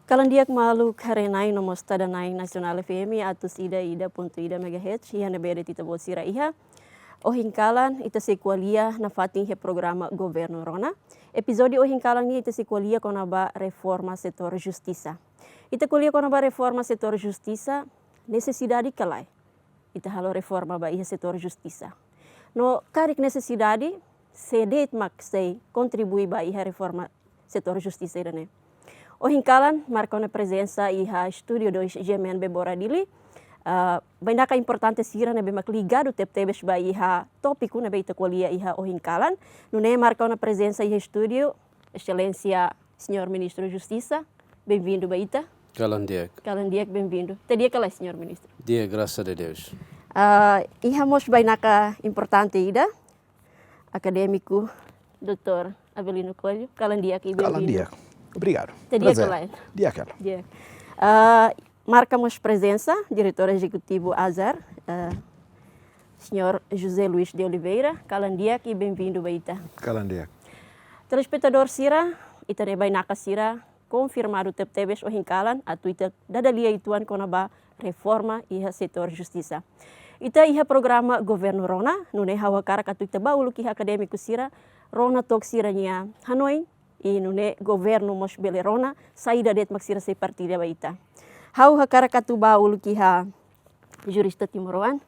Kalandiak malu karenai nomos tadanai nasional FM atus ida.ida MHz ia na beda tita bosira iha. Ohingkalan ita sekualia na fating he programa governo rona. Episódio ohingkalan ni ita sekualia konaba reforma setor justiça. Ita kulia konaba reforma setor justiça necessidade kalai. Ita halo reforma ba iha setor justiça. No karik necessidade sedet mak sei contribui ba iha reforma setor justiça irane. Ohingkalan marca na presença iha estúdio 2 GMN Boradili. Banyak importante sira na bemak ligado tebes ba iha tópico na beita kulia iha ohingkalan. Nune marca na presença iha estúdio excelência senhor ministro Justiça. Bem-vindo baita. Kalandiak, bem-vindo. Tedia kala senhor ministro. Dia, graças a Deus. Iha mos banyak importante ida acadêmico Dr. Avelino Coelho. Kalandiak bem-vindo. Kalandiak. Obrigado. Tedia kala. Dia kala. Marcamos presença, diretor executivo Azar, senhor José Luís de Oliveira. Kalandiak e bem-vindo baita. Kalandiak. Telespectador Sira, itane bainaka Sira, confirmado tebes ohingkalan atu ita dadalia ituan konaba reforma iha setor justiça. Ita iha programa governo rona, nune hawa karak atu ita baulu kiha akademiku Sira, rona tok siranya Hanoi, e nune governo mos bele rona, saída det maksira se partida baita. Hau hakarak atu baulu kiha jurista Timoroan,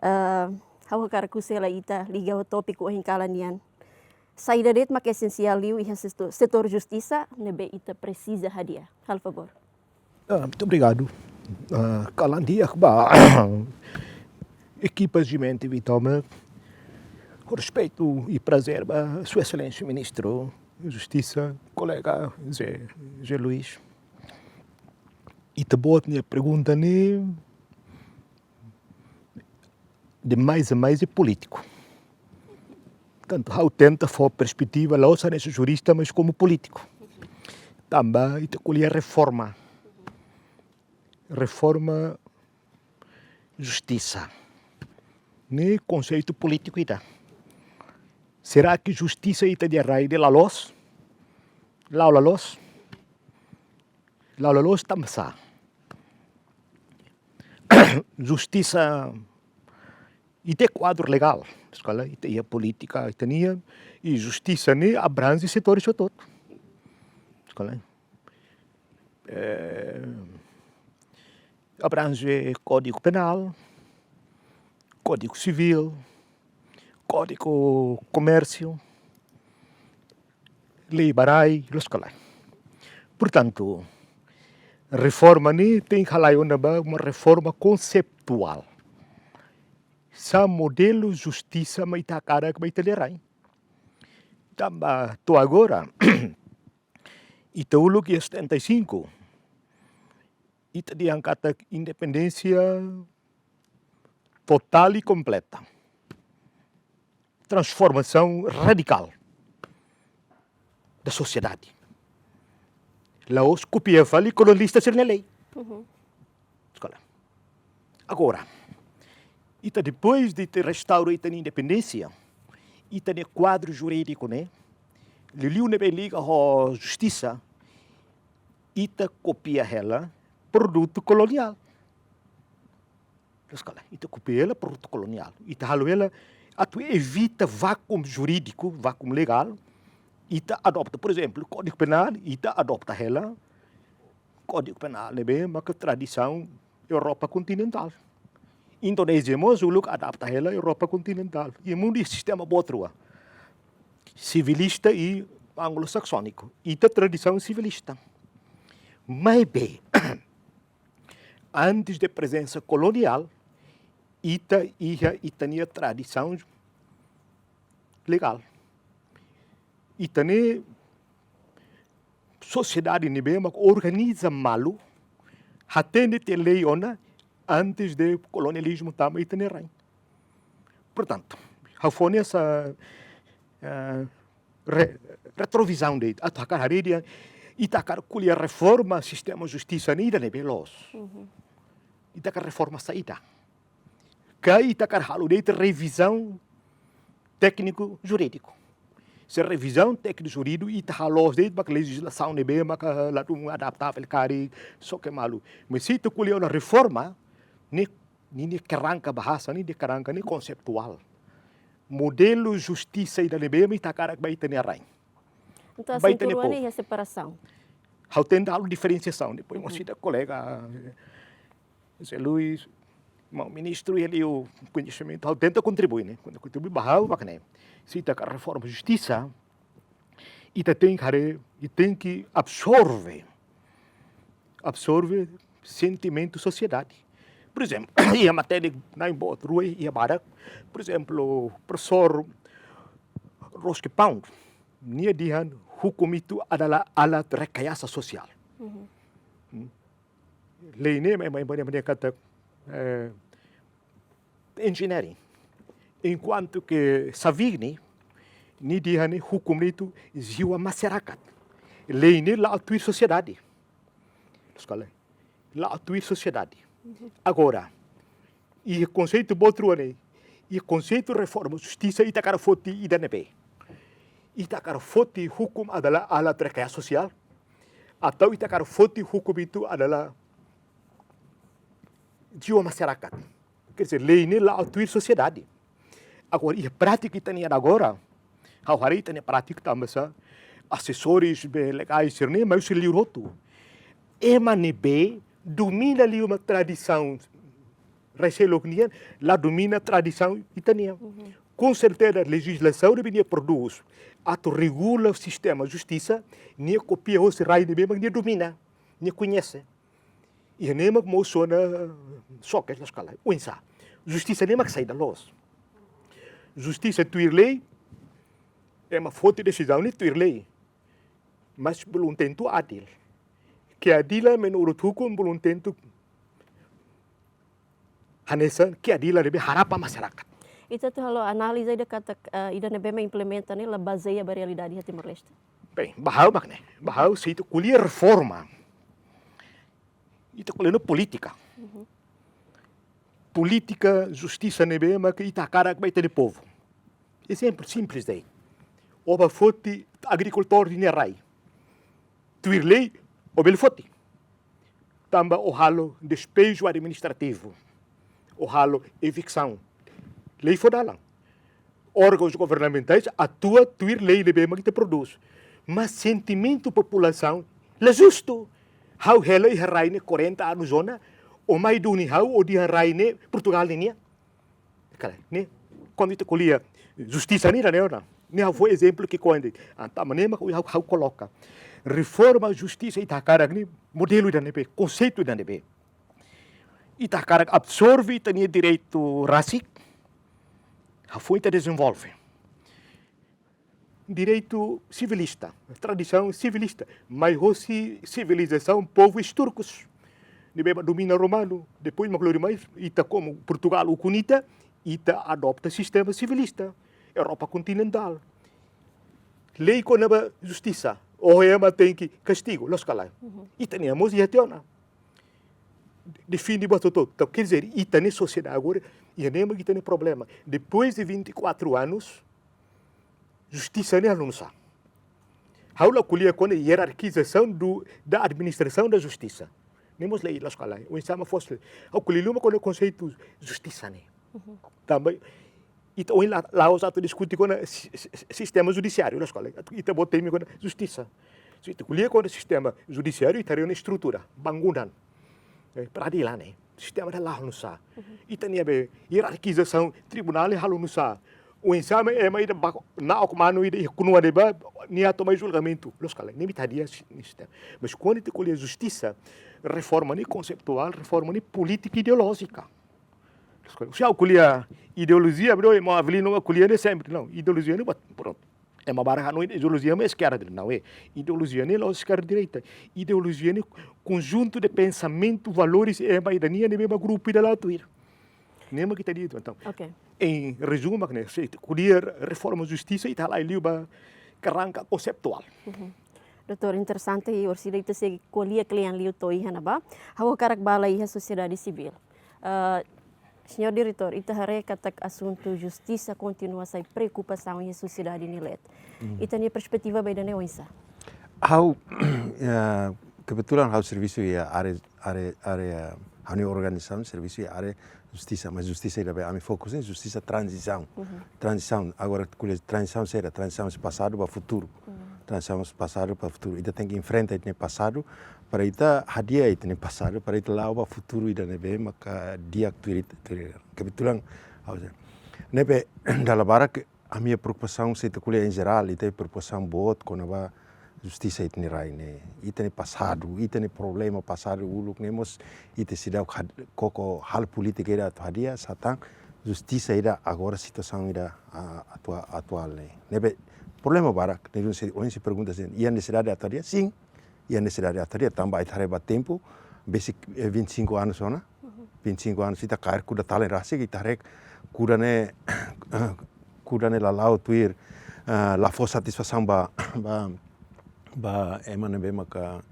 hau hakarak kusela ita liga o tópico ohingkalan yan. Saída det mak essencial liu iha setor justiça, nebe ita precisa hadia. Al favor. Muito obrigado. Kalandiak ba equipas de mente vitama com respeito e prazer ba Sua Excelência Ministro Justiça, colega Zé Luís. E te boto minha pergunta de mais a mais é político. Tanto how tenta for perspectiva lá ouça nesse jurista, mas como político. Também ita colher reforma justiça. Nem conceito político ita. Será que justiça ita de raio de la los? La los tamsa. Justiça ita quadro legal. Escola ita ia política ita nia e justiça ne abrange setores todo. Escola abrange Código Penal, Código Civil, Código Comércio, Lei Barai, escola. Portanto, reforma ni tem uma reforma conceptual. Sa modelo justiça mai ta cara que mai telerai. Tamba to agora ita ulu que 75 ita diangkata independência total e completa. Transformação radical da sociedade. Laos copia fali colonista ser na lei. Agora, ita depois de ter restaurado ita independência, ita ne quadro jurídico né, liu ne liga a justiça, ita copia ela produto colonial. Ita copia ela produto colonial. Ita halo ela atu evita vácuo jurídico, vácuo legal. Ita adopta, por exemplo, o Código Penal, ita adopta ela. Código Penal é bem uma tradição Europa continental. Indonésia mas o look adapta ela Europa continental. E o mundo sistema botrua. Civilista e anglo-saxônico. Ita tradição civilista. Mas bem, antes da presença colonial, ita tinha tradição legal. Ita ne sociedade ne bem organiza malu, até ne ter lei ona antes do colonialismo também ita rain. Portanto, a fone essa retrovisão de atacar a rede ita colher reforma sistema justiça nida ne belos. Ita reforma saída. Que ita halu de revisão técnico jurídico. Se revisão técnico jurídico e tá los de bak legislação ne bem bak lá um adaptável cari só que malu. Mas se tu colheu na reforma, ni carranca bahasa ni de carranca ni conceptual. Modelo justiça e da nebe me tá cara vai ter arranha. Então, a Vai ter cinturão pouco. e a separação. How tem dado diferenciação. Depois nós da colega José Luiz, o ministro ele o conhecimento, how tenta contribuir, né? Quando contribui bahau bacana. Se tá a reforma da justiça e tem que absorver sentimento sociedade. Por exemplo, e a matéria na embora rua e a bara, por exemplo, o professor Roske Pound, nia dihan hukum itu adalah alat rekayasa sosial. Lei ini memang kata engineering. Enquanto que Savigny, ni dihan hukum itu jiwa masyarakat. Lei ini lá atuir sociedade. Sekali, lá atuir sociedade. Agora, e o conceito outro né, e o conceito de reforma justiça e cara foti e da nebe. E cara foti hukum adalah alat rekayasa sosial atau e cara foti hukum itu adalah jiwa masyarakat. Quer dizer, lei ini lá atuir sociedade. Agora, e a prática que tem agora, a hari tem prática também assessores legais, mas o livro nebe domina ali uma tradição recém-locniana, lá domina a tradição italiana. Com certeza, a legislação de produz, ato regula o sistema de justiça, nem copia o rai de bem, mas nem domina, nem conhece. E nem mais mostrou só que essa escala. Uinsa, justiça nem mais sai da luz. Justiça tuir lei é uma fonte de decisão nem tuir lei, mas belum tentu adil. Keadilan menurut hukum belum tentu hanesan keadilan lebih harapan masyarakat. Itu kalau analisa dia kata ida nebe implementa ni la baseia ba realidade di Timor Leste. Bem, bahau se itu kuliah reforma. Itu kuliah política. Política, justiça nebe mas que ita cara vai ter povo. Exemplo simples daí. Oba foti agricultor di rai. Tuir lei o bel foti. Tamba o halo despejo administrativo. O halo evicção. Lei fodalang. Órgãos governamentais atua tuir lei de bem que te produz. Mas sentimento população é justo. How hela e raine 40 anos zona o mai duni how o dia raine Portugal ni. Cara, né? Quando te colhia justiça ni não. Né foi exemplo que quando anta manema how coloca reforma justiça Itacarag ni modelo da NB, conceito da NB. Itacarag absorve tania direito racic, a foi desenvolve. Direito civilista, tradição civilista, mas hoje civilização povos turcos. Nebe domina romano, depois maglori mais ita como Portugal o kunita, ita adopta sistema civilista, Europa continental. Lei com a justiça. O ema tem que castigo, los calai. E temos e até define bato todo. Então, quer dizer, e tem sociedade agora, e nem que tem problema. Depois de 24 anos, justiça não sabe. Haula colhia com a hierarquização da administração da justiça. Nemos lei los calai. O insama fosse, ao colher uma com o conceito justiça né. Também então, lá os atos discutem com o sistema judiciário, na escola. E também botei com a justiça. Se tu colher com o sistema judiciário, estaria uma estrutura, bangunan, peradilan, né? Sistema da lá no sa. E tem a hierarquização, tribunal e halo no sa. O exame é mais na ocumano e kunua deba, nem a tomar julgamento, na escola. Nem mitaria sistema. Mas quando tu colher justiça, reforma nem conceptual, reforma nem política ideológica. Se eu colher ideologia, bro, uma avelino colher nem sempre não. Ideologia não, pronto. É uma barra não ideologia mas esquerda não é. Ideologia nem lógica esquerda direita. Ideologia nem conjunto de pensamento, valores é uma idania nem mesmo grupo de lá atuir. Nem mais que tem dito então. Okay. Em resumo, né, se colher reforma justiça e tal aí liba carranca conceptual. Doutor, interessante e orsida itu se colher klian liu toi hanaba. Hawa karak bala iha sociedade civil. Senhor diretor, ita hare katak assunto justiça continua sai preocupação em sociedade nilet. Ita ni perspectiva beda ne oinsa. How kebetulan how serviço ya área a organização serviço ya área justiça, mas justiça ainda bem a fokus em justiça transição. Transição, agora transição será transição passado para futuro. Transição passado para futuro. Ita tem que enfrentar o passado para ita hadia itu no passado para ita lá para futuro ida nebe maka dia kebetulan nebe dalam barak a minha preocupação se te kuliah em geral ita preocupação boa com a justiça itu ni rai ne ita ni passado ita ni problema passado uluk nemos ita sidau koko hal politik ida tu hadia satang justiça ida agora situação ida atual ne nebe problema barak ne se pergunta se ia necessidade atual sim e a necessidade de também é tempo, basic 25 anos só, 25 anos kita cair kuda talent rasa kita rek kuda ne lalau tuir la fo satisfação ba emana be maka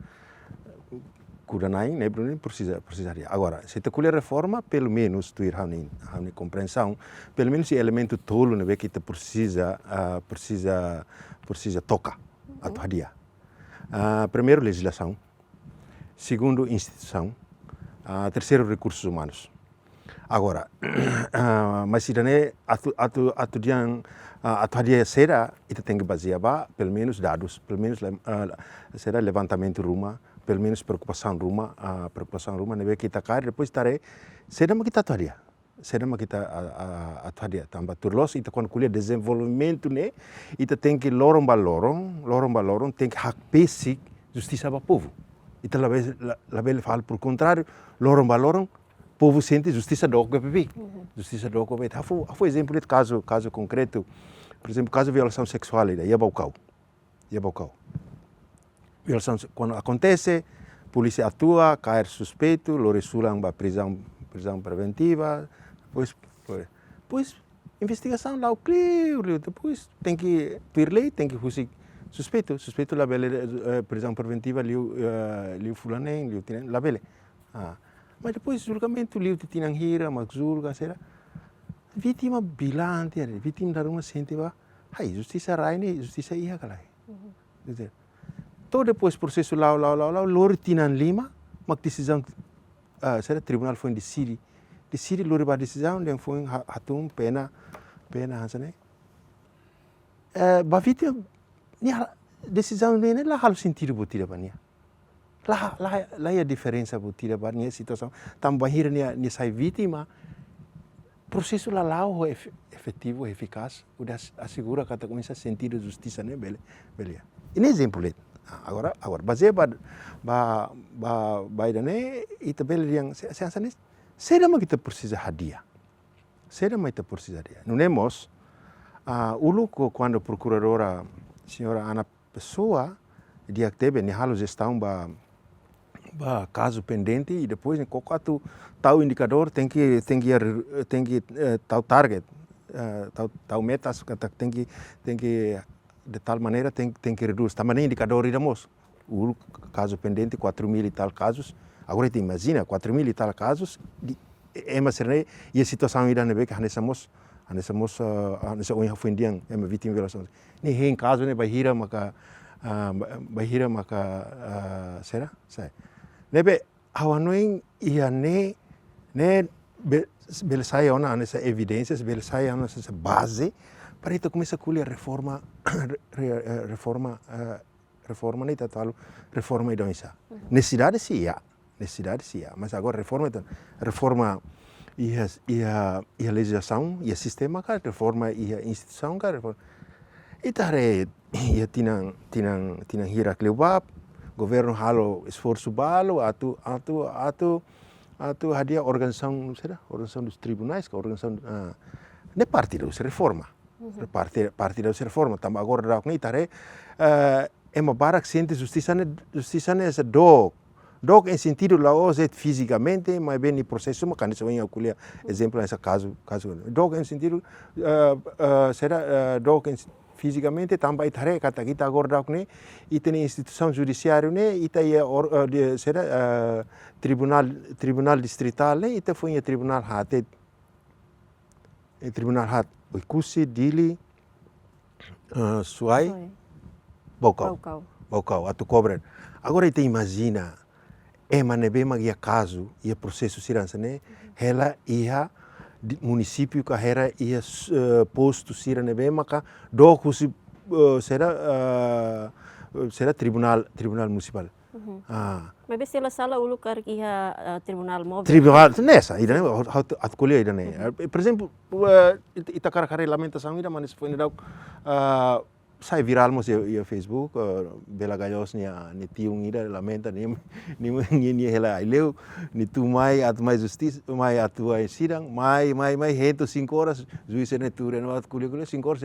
kuda naing ne bruno precisaria. Agora, se te colher reforma, pelo menos tuir hauni compreensão, pelo menos esse elemento tolo ne be kita precisa toca a tua dia. Primeiro, legislação. Segundo, instituição. Terceiro, recursos humanos. Agora, mas se não é a dia será, itu tem que basear pelo menos dados, pelo menos será levantamento ruma, pelo menos preocupação ruma, né kita cai depois taré, será uma kita dia. Será uma kita dia. Tambah turlos itu quando kuliah desenvolvimento né, itu tem que lorong balorong tem que hak basic justiça para povo. Itu label fal por contrário, lorong balorong povo sente justiça do PPP. Justiça do PPP. Foi exemplo de caso concreto, por exemplo, caso de violação sexual ia baucau. Violação quando acontece, polícia atua, cair suspeito, lo resulam para prisão preventiva. Depois investigação lá o clear, depois tem que ter lei, tem que fazer suspeito lá bele prisão preventiva liu fulanem, liu tinang lá bele. Mas depois julgamento liu tinang hira, mas julga será vítima bilante, vítima da uma sente ba, hai justiça raine, justiça ia kalai. Todo depois processo lá lor tinang lima, mas decisão será tribunal foi decide lori ba decisão yang foi hatung pena hansane ba vítima ni decisão ne lá hal sentido botira ba nia lá a diferença botira ba nia situação tambah hira ni sai vítima processo lá o efetivo eficaz udah assegura kata começa sentido justiça ne bele ini exemplo agora baseado ba idane itu bele yang seansane será que kita precisa hadia. Não nemos uluco quando a procuradora senhora Ana Pessoa dia teve ni halu gestão ba caso pendente e depois em qualquer tal indicador tem que tal target tal metas tem que de tal maneira tem que reduzir também indicador iramos o caso pendente 4.000 e tal casos. Agora te imagina 4.000 e tal casos e a situação irá na beca nessa unha fundiang vítima de violação nem em caso né bahira maka será sai nebe awanoing ia ne bel sai ona nessa evidências bel sai ona nessa base para itu começa a colher reforma nem tanto reforma idonisa necessidade sim, mas agora reforma e a legislação e o sistema cara reforma e a instituição cara e tare e tinang hierarquia governo halo esforço balo atu hadia organização dos tribunais organização ne partido se reforma partido se reforma tambah agora dak ni tare ema barak sente justiça ne essa dog em sentido lá fisicamente, mas bem no processo, mas quando se vem a colher exemplo nesse caso dog em sentido será dog fisicamente também tare kata kita agora né e tem instituição judiciária né e tem será tribunal distrital né e tem foi tribunal hate tribunal hat ikusi dili suai bocau atu cobren. Agora ite imagina nebe magia caso ia processo sirança né ela ia município que era ia posto sira nebe maka do kusi será tribunal municipal. Mas se ela sala ulu kar iha tribunal móvel. Tribunal nessa, ida né, at colher ida né. Por exemplo, ita cara lamentação ida mas foi nada sai viral mos ia Facebook, bela galhos ni tiung ida lamenta ni ela leu ni tu mai at mais justiça, mai atua sidang, mai reto 5 horas, juiz ne tu no at colher 5 horas,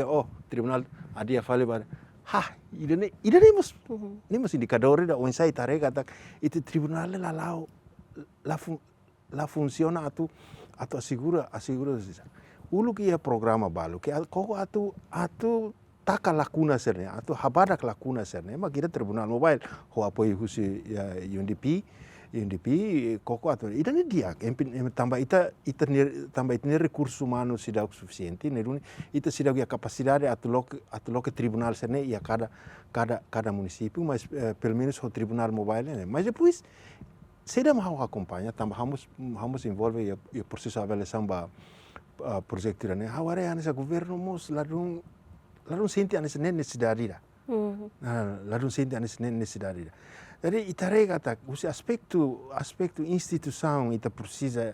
tribunal adia fale bar. Ida nemos indicadores da onsai tarega tak itu tribunal la funciona atu assegura ulu que ia programa balu que koko atu taka lacuna serne atu habada lacuna serne mas kita tribunal mobile ho apoio husi UNDP koko atu ida ni dia tambah ita recursos humanos sidak suficiente neruni ita sidak a capacidade atu loke tribunal serne ia cada município mas pelo menos o tribunal mobile né mas depois seda mau acompanha tambah vamos envolve o processo avaliação ba projeto né haware anesa governo mos ladung senti anesa necessidade ladung senti anesa necessidade. Jadi itarega tak usi aspecto instituição ita precisa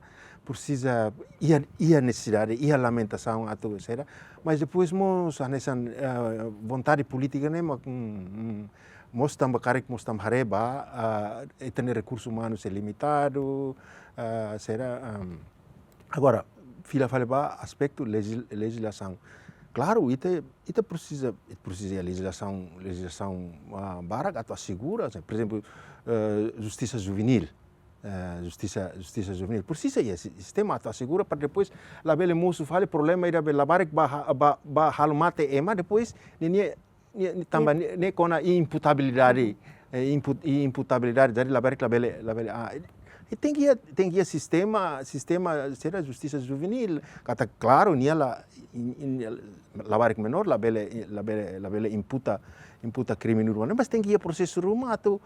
ia necessidade ia lamentação atu será mas depois mos anesan vontade política né mos tambah karek mos tambah hareba itane recursos humanos é limitado será agora fila faleba aspecto legislação. Claro, ita precisa a legislação barak atau assegura, por exemplo, justiça juvenil, precisa ia sistema atau assegura para depois lá bele moço fale problema ida bela barak ba hal mate ema depois tambah ne kona imputabilidade jadi lá barak lá bele tem que ir sistema será justiça juvenil kata claro nia la barik menor la bele imputa crime urbano mas tem que ir processo rumah atau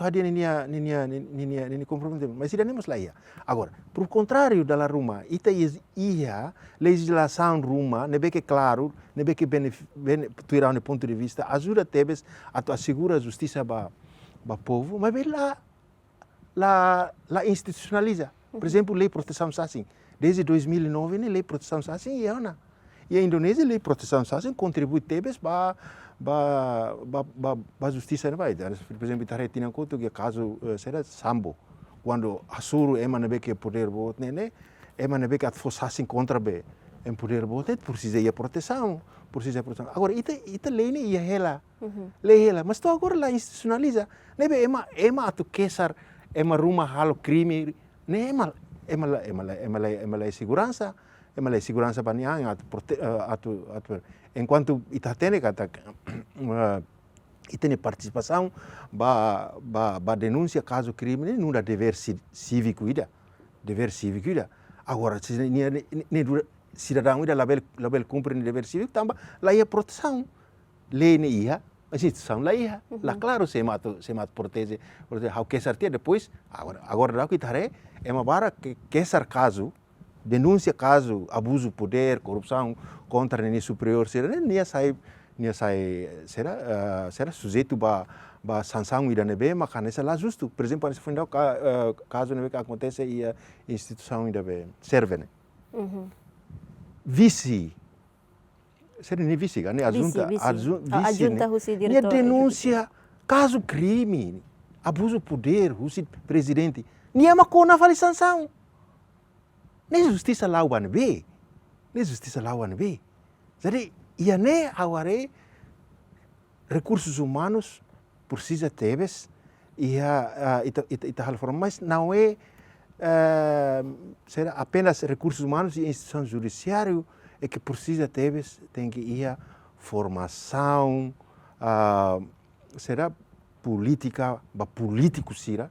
hadia ni comprometer mas tidak nemos lá ia agora por contrário da rumah ita ia legislação rumah nebe que claro nebe que tuirá um ponto de vista ajuda tebes atau assegura justiça ba povo mas bela la institucionaliza. Por exemplo, lei proteção assim. Desde 2009, lei proteção assim e a Indonésia lei proteção assim contribui tebes ba justiça não vai. Por exemplo, está retendo conta que caso será Sambo, quando Asuru emana que poder voto né, emana que fosse assim contra be em poder voto, precisa ir proteção. Agora ita lei ne ia ela, mas tu agora la institucionaliza. Nebe ema atu kesar ema rumah halo crime ne ema segurança paniang atu enquanto ita tene kata itene participação ba denúncia caso crime não dá dever cívico ida agora se cidadão ida label cumpre dever cívico tambah lá ia proteção lei ne ia instituição lá ia lá claro se mat protege how kesar tia depois agora dá que tare ema bara kesar caso denúncia caso abuso poder corrupção contra nem superior será nia sai será sujeito ba sanção ida nebe maka nessa lá justo por exemplo se fundar caso nebe que acontece ia instituição ida be serve né vice seria nem vice né adjunta husi né denúncia caso crime abuso poder husi presidente nia makona fali sanção nem justiça lá o be jadi ia ne aware recursos humanos precisa tebes ia ita hal mas não é será apenas recursos humanos e instituição judiciário é que precisa tebes tem que ir formação será política político sira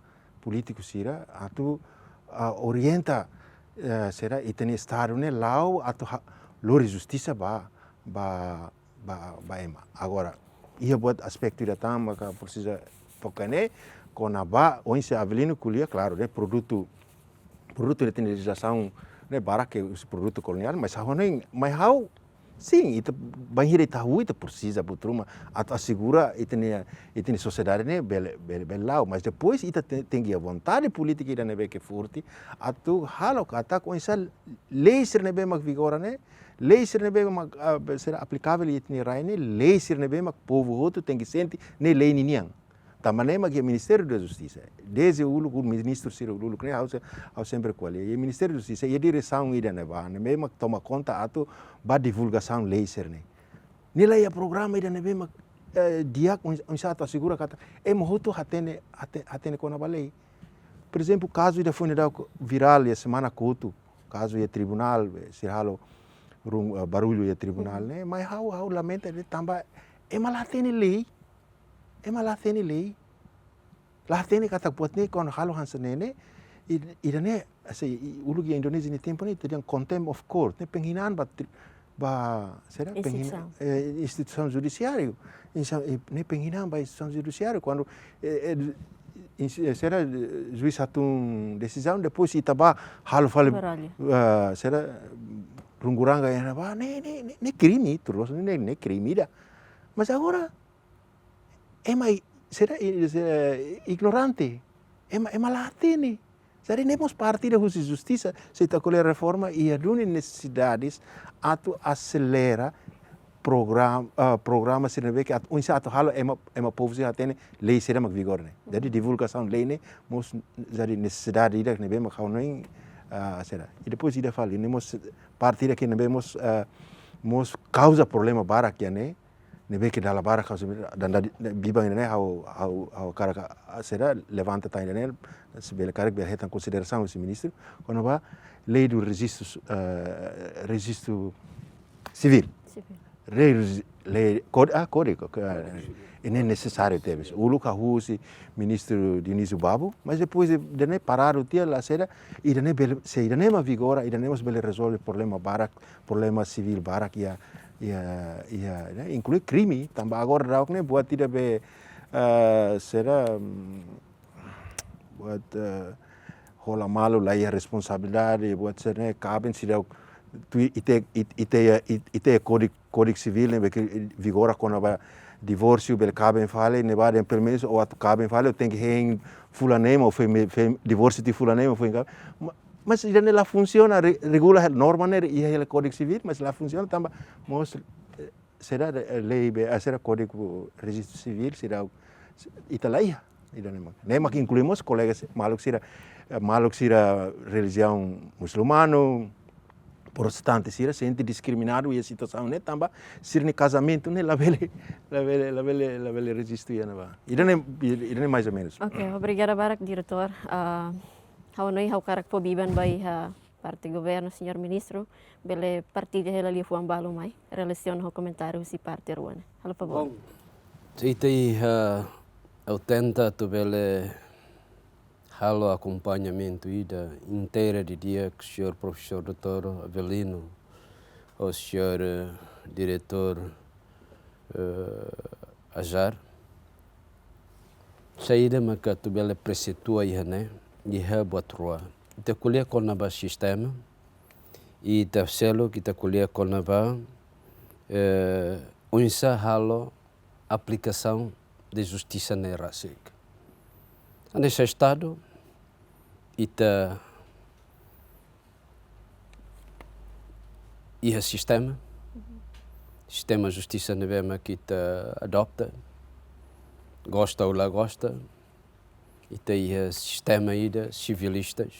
atu orienta será itene estado né lau atu lori justiça ema. Agora, ia buat aspecto da tamba que precisa focar né, com a onde Avelino colhia, claro, né, produto de legislação, né, bara que os produto colonial, mas how sim, itu banhir tahu itu precisa butruma atau assegura itu sociedade né belau, mas depois itu tem a vontade política ida nebe que forte atau halo kata com essa lei ser nebe mag vigora né, lei ser nebe mag ser aplicável itu ni rai né, lei ser nebe mag povo outro tem que sentir ne lei niniang. Também é que o Ministério da Justiça, desde o ministro Ciro Lula, que eu sempre falei, o Ministério da Justiça e a direção ida neba, mesmo toma conta ato ba divulgação lei ser né. Nila ya programa ida nebe mak dia um certo assegura kata mohoto hatene com a lei. Por exemplo, caso ida foi viral a semana couto, caso ia tribunal, se halo barulho ia tribunal né, mas how lamenta de tamba malah tene lei. Malah tene lei. Lah tene kata buat ni kon halo hansa nene idane ulu di Indonesia ni tempo ni tadiang contempt of court ne penghinaan será penghinaan instituição judiciário ne penghinaan ba instituição judiciário quando será juiz satu decisão depois itaba halo fale será runguranga ya ba ne crime terus ne crime da mas agora será ignorante, malah tene. Jadi nemos parte da justiça, se está com a reforma e a dune necessidades atau acelera programa se nebe que um certo halo povo se atene lei será mag vigor né. Jadi divulgação lei né, mos jadi necessidade ida nebe mag hau nem será. E depois ida fala, nemos parte da que nebe mos causa problema barak ya né. Nebe que dalla bara causa dan bibang né how cara será levanta tá né se bele cara que reta em consideração esse ministro quando vai lei do registro civil lei código é necessário ter o Luca Husi ministro Dionísio Babo mas depois de né parar o dia lá será e de né se de né ma vigora e de né mas bele resolve problema barak problema civil barak ya inclui crime tambah agora dau né buat tidak be será buat rola malu lá a responsabilidade buat ser né cabem se dau ite código civil né que vigora quando vai divórcio bel cabem fale ne vai em permesso ou atu cabem fale tem que hang fulanema ou foi divórcio de fulanema foi mas já não funciona regula norma né e o código civil mas lá funciona também mostra será lei será código registro civil será Italia nem mais incluímos colegas maluk sira religião muçulmano protestante sira sente discriminado e a situação né também sir ne casamento né la vele registro ya né e mais ou menos. Ok, obrigada Barak diretor. Hau karak po biban bai parte governo, senhor ministro, bele partida hela li fuan balu mai, relaciona ho comentário si parte ruane. Halo pa bom. Itei eu tenta tu bele halo acompanhamento ida inteira de dia que o senhor professor doutor Avelino, o senhor diretor Ajar, saída maka tu bele precetua ia né. Ia buat rua. Kita kuliah kau naba sistema, e terceiro kita kuliah kau naba unsa halo aplicação de justiça na rasik. Nesse estado, ita ia sistema justiça nevema kita adopta, gosta ou lá gosta. E tem sistema ida civilistas,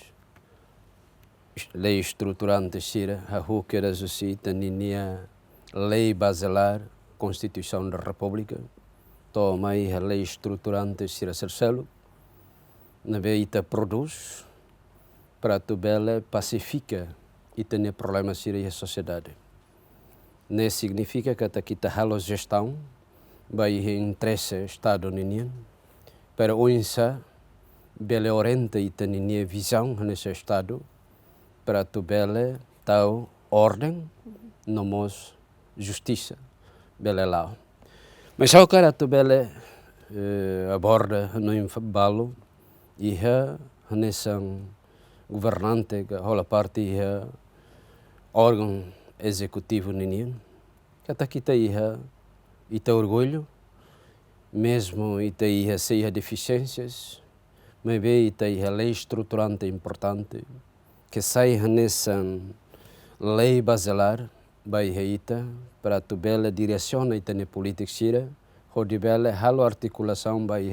lei estruturante sira, a que era jusita ninia lei basilar, Constituição da República, toma aí a lei estruturante sira sercelo, na ita produz para tu bela pacifica e ter problemas sira a sociedade. Não significa que kita halo gestão, vai interesse Estado união, para onça bele orienta e tem visão nesse estado para tu bele tal ordem nomos justiça bele lao. Mas ao cara tu bele aborda no balo iha hanesan governante que rola parte iha órgão executivo ninian kata kita iha ita orgulho mesmo ita iha seia deficiências mas bem ita iha lei estruturante importante que sai hanesan lei basilar bai ita para tu bela direciona ita ne política sira hodi bela halo articulação bai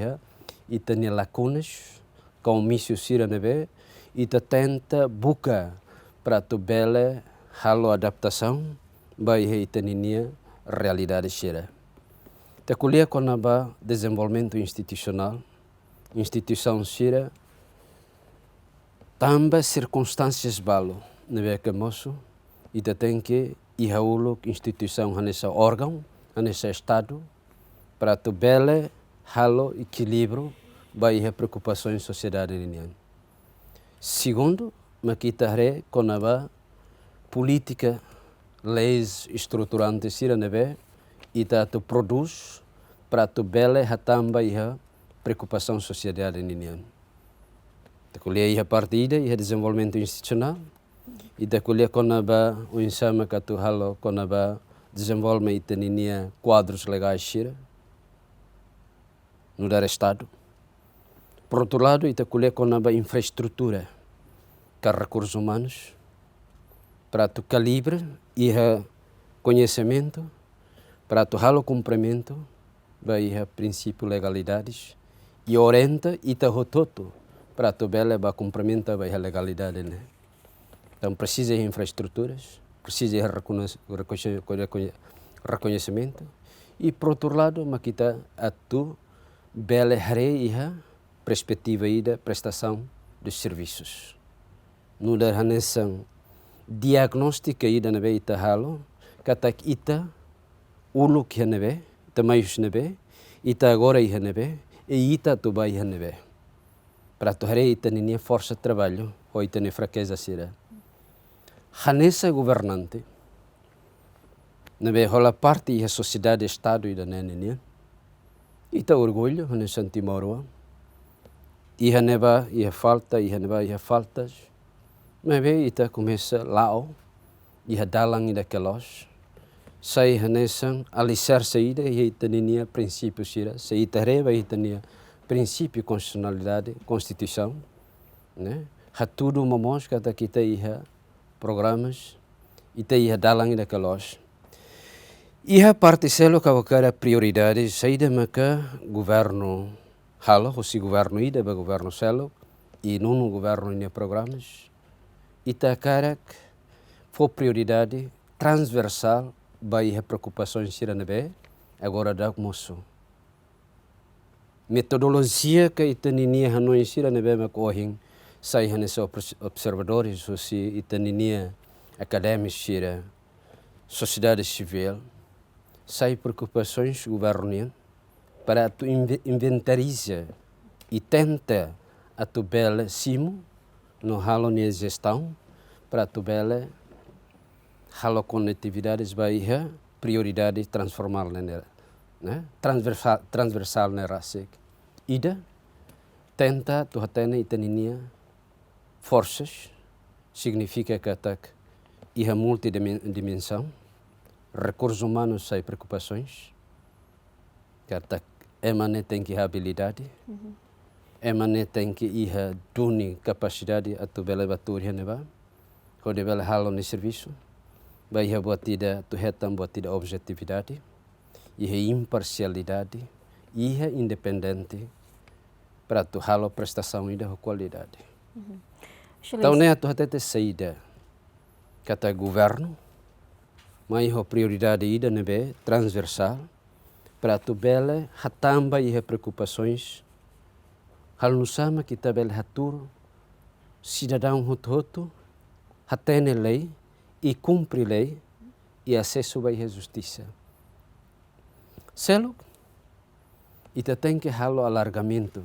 ita ne lacunas com missio sira nebe ita tenta buka para tu bela halo adaptação bai ita ninia realidade sira te kuliah konaba desenvolvimento institucional instituição sira também circunstâncias balo nebe que moço ita tem que ihaulo instituição nessa órgão, nesse estado, para tu bele halo equilíbrio vai preocupações sociedade ninian. Segundo, makita re konaba política leis estruturantes sira nebe ita tu produz para tu bele hatamba iha preocupação sociedade ninian. Te kuliah iha partida iha desenvolvimento institucional ita kuliah konaba o insama katu halo konaba desenvolve ita ninia quadros legais sira no dar estado. Por outro lado, ita kuliah konaba infraestrutura que recursos humanos para tu calibre iha conhecimento para tu halo cumprimento vai iha princípio legalidades e orienta ita rototo para tu bela ba cumprimenta vai legalidade né. Então precisa de infraestruturas, precisa de reconhecimento e por outro lado, makita atu bela iha perspectiva ida prestação de serviços. No dar hanesan diagnóstica ida nebe ita halo, katak ita ulu que nebe, ita maius nebe, ita agora iha nebe e ita tu vai iha nebe. Para tu hare ita ninia força de trabalho ou ita ne fraqueza sira. Hanessa governante, nebe rola parte e a sociedade estado e da nenia, ita orgulho hanessa Timor-Leste, iha neba iha faltas, nebe ita começa lao, iha dalang ida kelos, sai hanessa alicerce ida ita nenia princípio sira, se ita reba ita nia princípio constitucionalidade, constituição, né? Hatudo momos kata kita iha programas ita iha dalang ida kelos. Iha particelo kawakara prioridades saída maka governo halo, hosi governo ida ba governo selo e nono governo ina programas ita karak for prioridade transversal ba iha preocupações sira nebe agora da moço. Metodologia que ita ninia hanoi sira nebe makohing sai hanessa observadores hosi ita ninia académicos sira sociedade civil sai preocupações governo para tu inventariza e tenta a tu bela simo no halo nia gestão para tu bela halo conectividades baia prioridade transformar nela, né? Transversal na rasik ida tenta tu hatena itaninia forças significa que atak iha multidimensão recursos humanos sai preocupações que atak emane tem que habilidade emane tem que iha duni capacidade atu bela baturia neba kode bela halo ni serviço vai iha buatida tu hetam buatida objetividade iha imparcialidade iha independente para tu halo prestação ida qualidade. Então né tu hatete saída kata governo mai ho prioridade ida nebe transversal para tu bela hatamba iha preocupações hal nusama kita bela hatur cidadão hoto hatene lei e cumpre lei e acesso à justiça. Selo ita tem que halo alargamento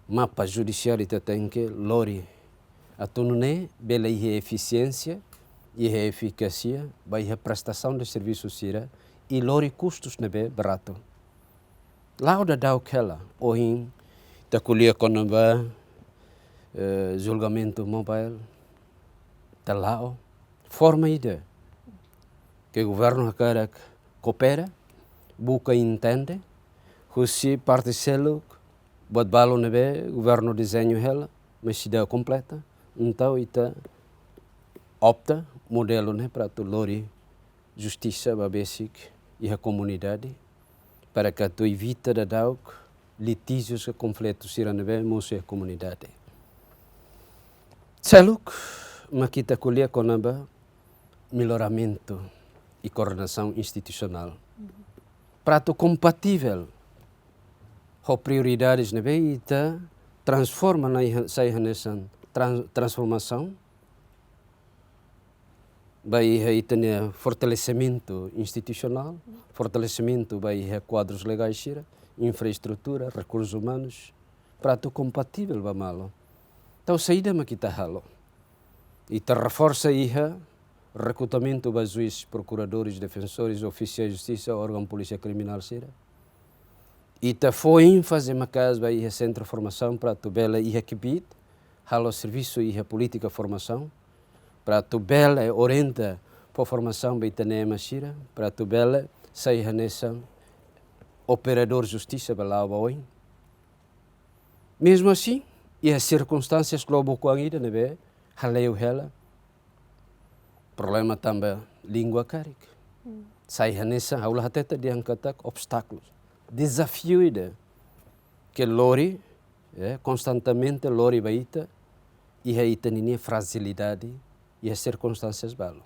mapa judicial ita tem que lori atunune bela iha eficiência e a eficácia, vai a prestação de serviços sira e lori custos nebe barato. Lá o da dau kela, ohin, da kulia konamba, julgamento mobile, da lao, forma ide, que o governo cara coopera, buca entende, se particelo, bot balo nebe, governo desenho ela, mas se dá completa, então ita opta modelo né para tu lori justiça basic e a comunidade para que tu evita da dauk litígios e conflitos siranebe moça a comunidade. Seluk makita kuliah konaba melhoramento e coordenação institucional. Prato compatível com prioridades nebe ita transforma na nessa transformação vai ter fortalecimento institucional, fortalecimento vai quadros legais, infraestrutura, recursos humanos, prato compatível vai malo. Então saída ma kita halo. E te reforça iha recrutamento para juízes, procuradores, defensores, oficiais de justiça, órgão polícia criminal sira. E te foi ênfase ma casa vai iha centro de formação para tu bela iha kibit, halo serviço iha política formação. Para tu bela orienta para formação beitane shira, para tu bela sai nessa operador justiça bela boi. Mesmo assim, e as circunstâncias globo com ainda nebe haleu hela. Problema também língua carik. Sai nessa aula hateta diangkata obstáculos. Desafio ida que lori constantemente lori baita e aí tem fragilidade e as circunstâncias balo.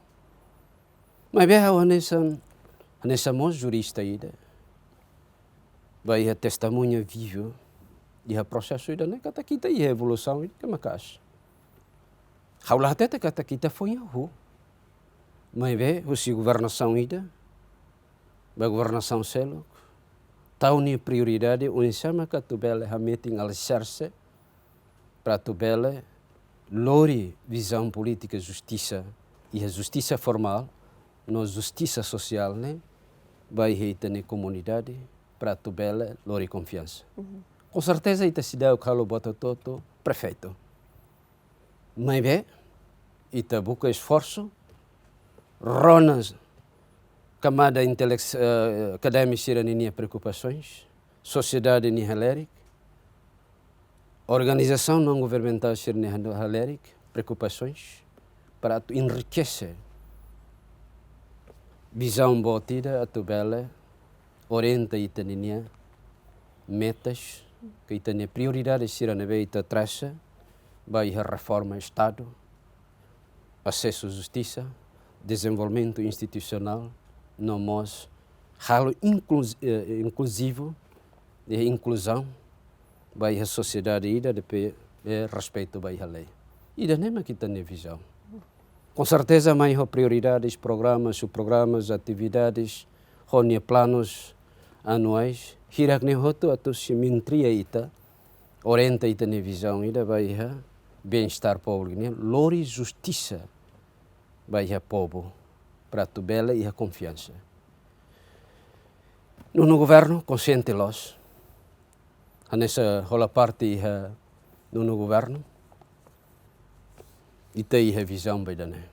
Mas bem, nessa mos jurista ainda, vai a testemunha viva e a processo ainda né kata kita e a evolução ainda que macas. Haulah até kata kita foi a rua. Mas bem, o governação ainda, a governação selo, tau ni prioridade o insama que tu bela a meeting alicerce para tu bela lori visão política justiça e a justiça formal, no justiça social, né? Vai reitar na comunidade para tu bela lori confiança. Com certeza ita se dá o calo bota toto prefeito. Mas bem, ita busca esforço, ronas camada acadêmica nem preocupações, sociedade nem halérica, organização não governamental nem halérica, preocupações para enriquecer visão botida a tu bela orienta e tenia metas que tenia prioridades sira nebe ita traça vai a reforma Estado, acesso à justiça, desenvolvimento institucional, no mos halo inclusivo e inclusão vai a sociedade ida de respeito vai a lei. Ida nem que tem visão. Com certeza mais prioridades, programas, subprogramas, atividades, honia planos anuais, hirak ne hoto atau simentria ita orienta ita ne visão ida vai a bem-estar público, né? Lori justiça vai a povo para tu bela e a confiança. No governo consciente los, nessa rola parte no governo, e tem a visão bem dane.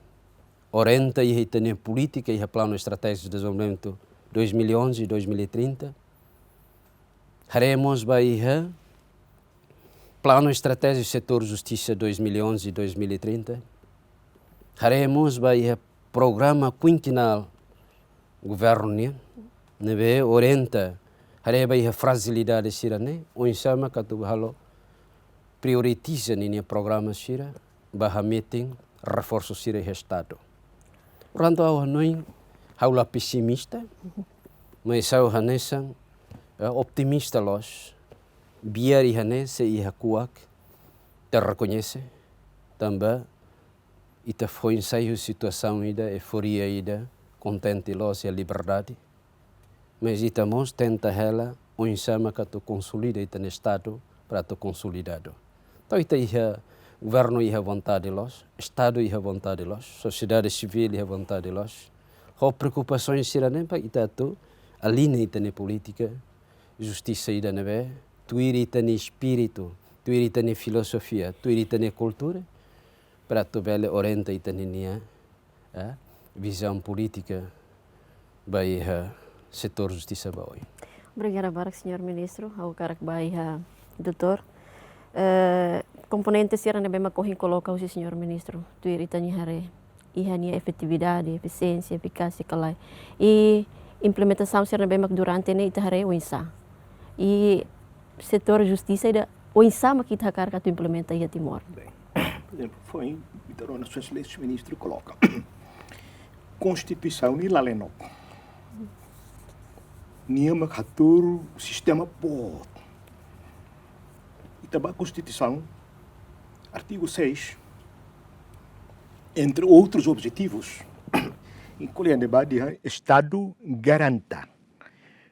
Orienta e tem política e plano estratégico de desenvolvimento 2011 e 2030. Haremos vai plano estratégico setor justiça 2011 e 2030. Haremos vai programa quinquenal governo nebe orienta hareba a fragilidade sira ne o insama katu halo prioritiza ni programa sira bah meeting reforço sira estado. Portanto ao noi haula pessimista mas ao hanesan optimista los biar ihane se ihakuak te reconhece também ita foi ensaio situação ida euforia ida contente los e a liberdade mas itamos tenta ela o insama que tu consolida ita no estado para tu consolidado então ita ia governo ia vontade de nós, Estado ia vontade de nós, sociedade civil ia vontade de nós. A preocupações será nem para itatu, a linha itane política, justiça ida nebe, tu itane espírito, tu itane filosofia, tu itane cultura, para tu bele orienta itane nia, visão política, vai setor justiça baoi. Obrigada, Barak, senhor ministro. Ao carak bai, doutor. Componentes será na bema correm coloca o senhor ministro. Tu irita ni hare. Ihania efetividade, eficiência, eficácia, calai. E implementação será na bema durante ne ita hare o insa. E setor justiça ida o insa makita karka tu implementa ia Timor. Bem, por exemplo, foi, então, na sua excelência, o ministro coloca Constituição ni lalenok. Niama katur sistema pot. Itaba Constituição, artigo 6, entre outros objetivos, inclui a debate Estado garanta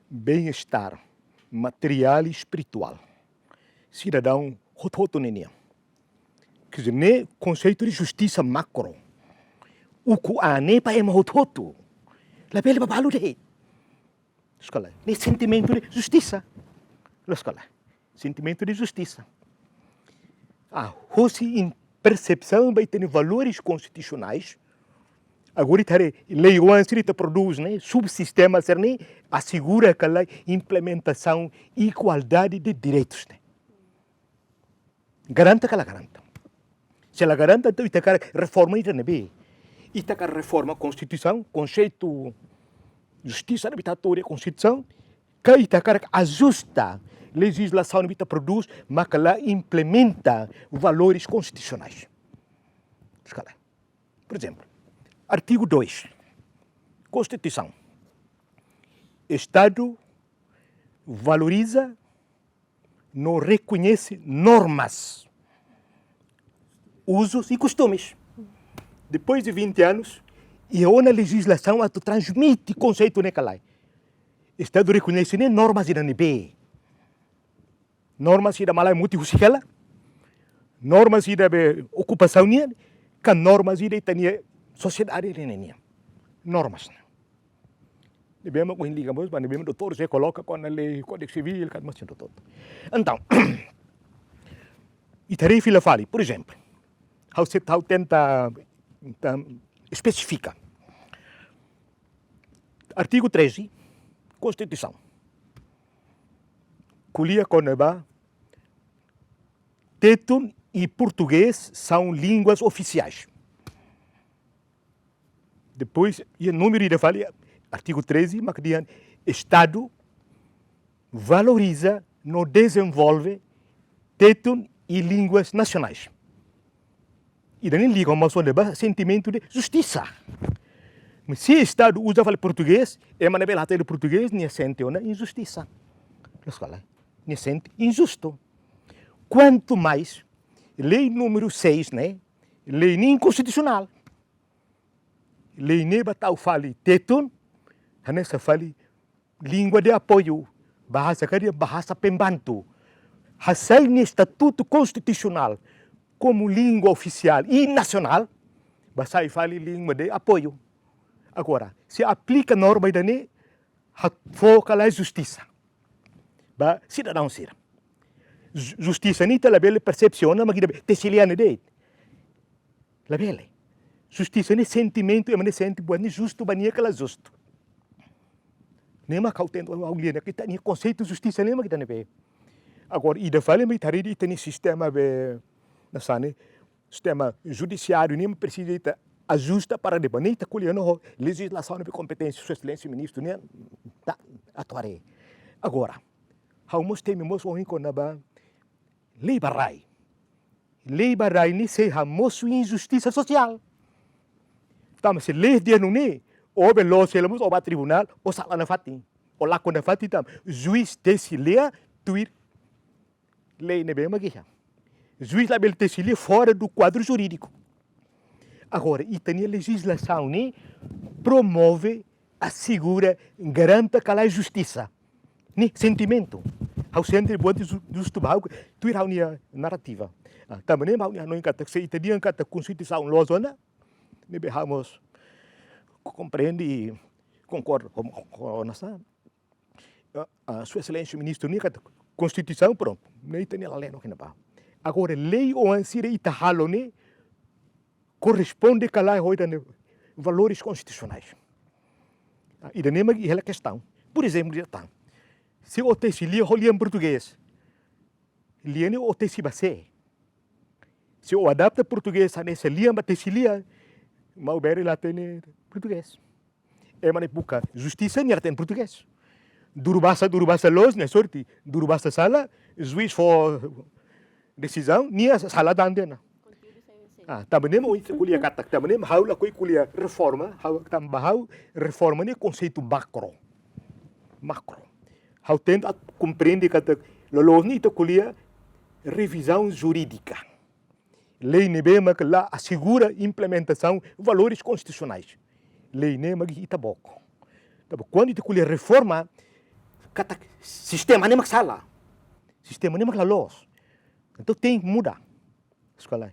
bem-estar material e espiritual. Cidadão rototo nenia. Quer dizer, ne conceito de justiça macro. O que há ne pa ema rototo. La pele babalo de. Escola, ne sentimento de justiça. Escola, sentimento de justiça. Hoje em percepção vai ter valores constitucionais. Agora itare lei onde produz, né, subsistema ser né, assegura aquela implementação igualdade de direitos, né. Garanta que ela garanta. Se ela garanta, então itacar reforma ita nebe. Itacar reforma a Constituição, conceito justiça habitatória, Constituição, que itacar ajusta legislação que produz, mas que ela implementa valores constitucionais. Por exemplo, artigo 2, Constituição. Estado valoriza, não reconhece normas, usos e costumes. Depois de 20 anos, e a legislação a transmite conceito naquela. Estado reconhece nem normas e não normas ida malai muti husikela, normas ida be ocupação nia, kan normas ida itania sociedade nia. Normas. Debemos com ligamos, mas debemos doutor se coloca com a lei, código civil, cada mas todo. Então, itarei fila fali, por exemplo, você tenta especifica. Artigo 13, Constituição. Culia Coneba, teto e português são línguas oficiais. Depois, o número de falha, artigo 13, mas que Estado valoriza, não desenvolve teto e línguas nacionais. E daí liga uma só sentimento de justiça. Mas se o Estado usa o português, é uma bela de português, nem sente uma injustiça. Nem sente injusto. Quanto mais, lei número 6, né? Lei inconstitucional. Lei neba tal fale teton, nessa fale língua de apoio, bahasa kadia bahasa pembantu. Hasil ni estatuto constitucional como língua oficial e nacional, bahasa fale língua de apoio. Agora, se aplica norma dani, foca lá justiça. Ba cidadão ser. Justiça nita la belle percepciona, mas que tesiliane de. La belle. Justiça nem sentimento, é mas sente bom, nem justo, bania que ela justo. Nem mais cautendo alguém que tem conceito de justiça nem mais que tem bem. Agora, e da falha me tarde tem sistema be, na sane, sistema judiciário nem precisa ajusta para depois nem tá colhendo legislação de competência, sua excelência ministro nem tá atuarei. Agora, vamos ter mesmo um enconaba lei barai. Lei barai nem sei hamosu injustiça social. Tama se lei dia não nem ou belo se lemos ou ba tribunal ou sala na fatin. Ou lá quando fatin tam juiz decilia tuir lei ne bem magia. Juiz lá bel decilia fora do quadro jurídico. Agora, e tem a legislação né, promove, assegura, garanta aquela justiça. Né, sentimento. Ao centro de justo baú, tu irá a narrativa. Também não encata se itadian kata constituição lozona, ne behamos compreende e concordo com nossa Sua Excelência o Ministro ni kata Constituição pronto, nem tem ela leno que não pá. Agora lei ou ansira itahalo ne corresponde com a lei de valores constitucionais. E da nema que é a questão. Por exemplo, se o texto lia em português, lia ne o texto base. Se o adapta português a nessa lia, mas texto lia, mas o bere lá tem português. É uma época justiça nem tem português. Durubasa los, né sorte. Durubasa sala, juiz for decisão, nem a sala da andena. Também mo kuliah kata, também hau la kuliah reforma, hau reforma ni conceito macro. Hau tenta compreender kata lolos ni kuliah revisão jurídica. Lei nebema que lá assegura implementação valores constitucionais. Lei nema que itaboco. Quando ita kuliah reforma, kata sistema nem sala. Sistema nem la los. Então tem que mudar. Escola.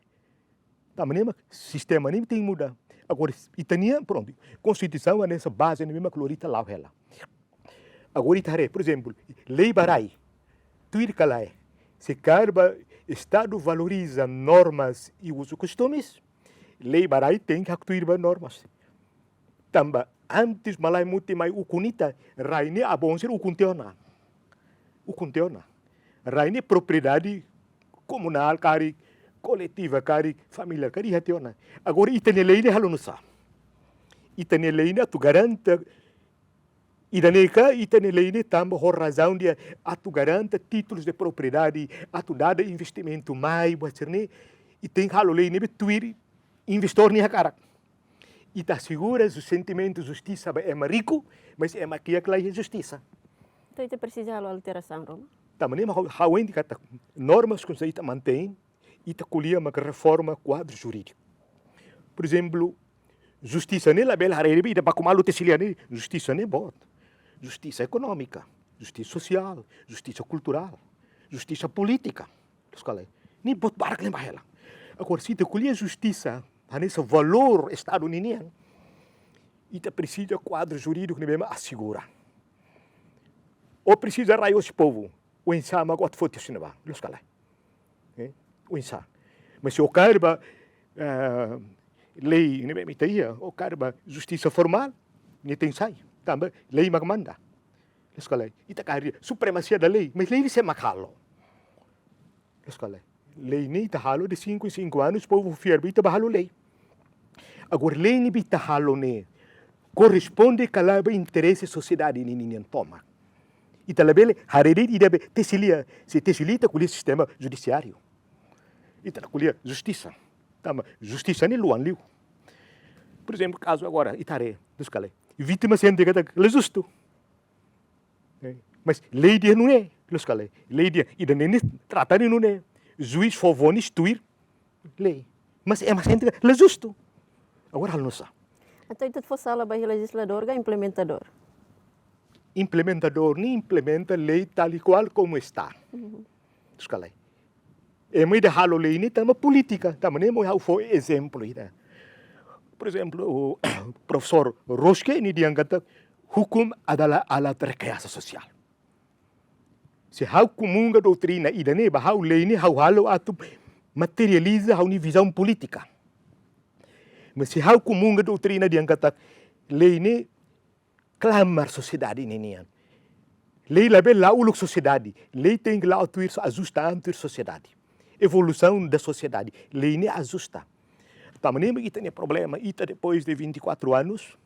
Também sistema nem tem que mudar. Agora, itania, pronto. Constituição é nessa base, nem mesmo clorita lá ela. Agora, itare, por exemplo, lei barai. Tuir calai. Se carba, Estado valoriza normas e usos costumes, lei barai tem que actuir normas. Também, antes malai muti mai ukunita, raine abonser ukunteona. Raine propriedade comunal, cari, coletiva, cari, familiar, cari hationa. Agora, itane lei ne halunusa. Itane lei ne tu garanta Idaneca, itane lei ne também por razão de atu garanta títulos de propriedade, atu dada investimento mais, né? E tem halo lei ne betuir investor ni hakara. E tá segura o sentimento de justiça é rico, mas é maquia que lá é justiça. Então, itu precisa halo alteração, Roma? Também hau indicata normas que você mantém e tá colhia uma reforma quadro jurídico. Por exemplo, justiça ne la bela harebe ida bakumalu tesiliane, justiça ne bot. Justiça econômica, justiça social, justiça cultural, justiça política. Nem bot barak lembra ela. Agora, se te colher justiça, nesse valor estadunidense, e te precisa quadro jurídico que mesmo assegura. Ou precisa raio esse povo, o ensama quatro fotos se não vai, o ensama. Mas se o carba lei, nem mesmo itaia, o carba justiça formal, nem tem sai. Também, lei magmanda. Ita kari supremacia da lei, mas lei se macalo. Lei nem tahalo de 5 em 5 anos, o povo fiel ita bahalo lei. Agora lei nem tahalo ne corresponde calaba interesse sociedade ni ninguém toma. Ita labele harede ida be tesilia, se tesilita com o sistema judiciário. Ita colher justiça. Tama justiça ni luan liu. Por exemplo, caso agora itare, vítima sente que é justo. Mas lei dia não é, lei dia, e da nem trata de não é. Juiz favor instituir lei. Mas é mais sente que é justo. Agora não sabe. Então, itu fosse sala bagi legislador ou implementador? Implementador nem implementa lei tal e qual como está. É muito errado lei nem também política, também é muito foi exemplo ida. Por exemplo, o professor Roske ini dia kata hukum adalah alat rekayasa sosial. Se hau comunga doutrina idane bahau lei ni hau halo atu materializa hau ni visão política. Mas se hau comunga doutrina dia kata lei ni clamar sociedade ini. Lei labe lá uluk sociedade. Lei tem que lá atuir ajustar ante sociedade. Evolução da sociedade. Lei ni ajusta. Também kita tem problema, ita depois de 24 anos,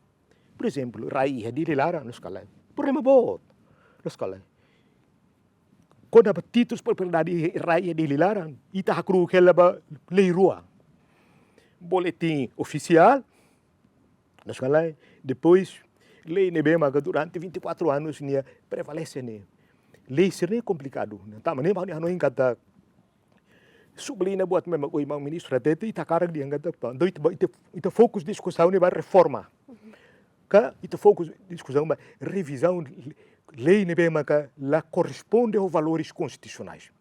por exemplo, raia de lilaran no escola. Problema bom, no escola. Quando há títulos propriedade raia de lilaran, ita hakru kelaba lei rua. Boletim oficial, no escola. Depois, lei nebema que durante 24 anos nia prevalece ne. Lei seria complicado. Também não encanta sublinha buat memang o imam ministro até ita carag dia ngata pa do ita fokus discussão ne ba reforma ka ita fokus discussão ba revisão lei ne bem que lá corresponde aos valores constitucionais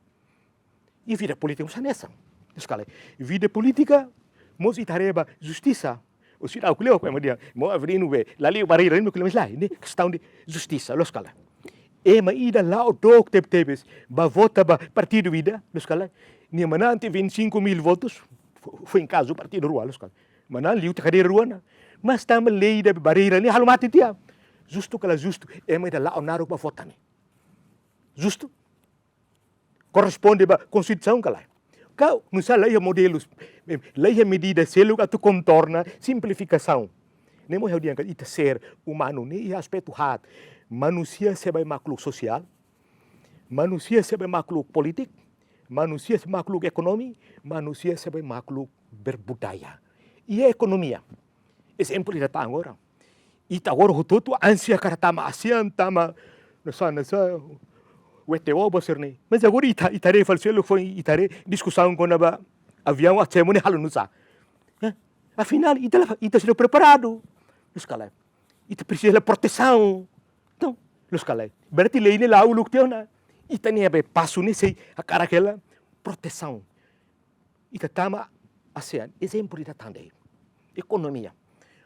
e vida política não nessa Escala. Vida política, mos itareba justiça. O senhor ao colheu, como dia, mo abrindo be, lali o barreira, no colheu lá, né? Questão de justiça, escala. Ema ida lá o dog tebes, ba vota ba partido vida, escala. Ni manante 25.000 votos, foi em caso o partido rural, escala. Manan liu te cadeira ruana. Mas tama lei da barreira ni halu mati dia. Justo kala justo, ema ida lá o naro ba vota ni. Justo. Corresponde ba constituição kala. Kau, nusa leia modelos, leia medidas, selo que tu contorna, simplificação. Nem mo dia que ita ser humano ni aspecto hat. Manusia sebagai makhluk sosial, manusia sebagai makhluk politik, manusia sebagai makhluk ekonomi, manusia sebagai makhluk berbudaya. E a economia. Exemplo de datang orang. Ita agora hututu ansia karatama ASEAN tama nessa WTO boserne. Mas agora itare falselo foi itare discussão com a avião a semana halu nusa. Afinal ita sudah preparado. Escala. Ita precisa proteção. Então, escala. Berarti lei ni lau luk teu na. Ita ni abe passo ni sei a cara aquela proteção. Ita tama ASEAN exemplo de datang economia.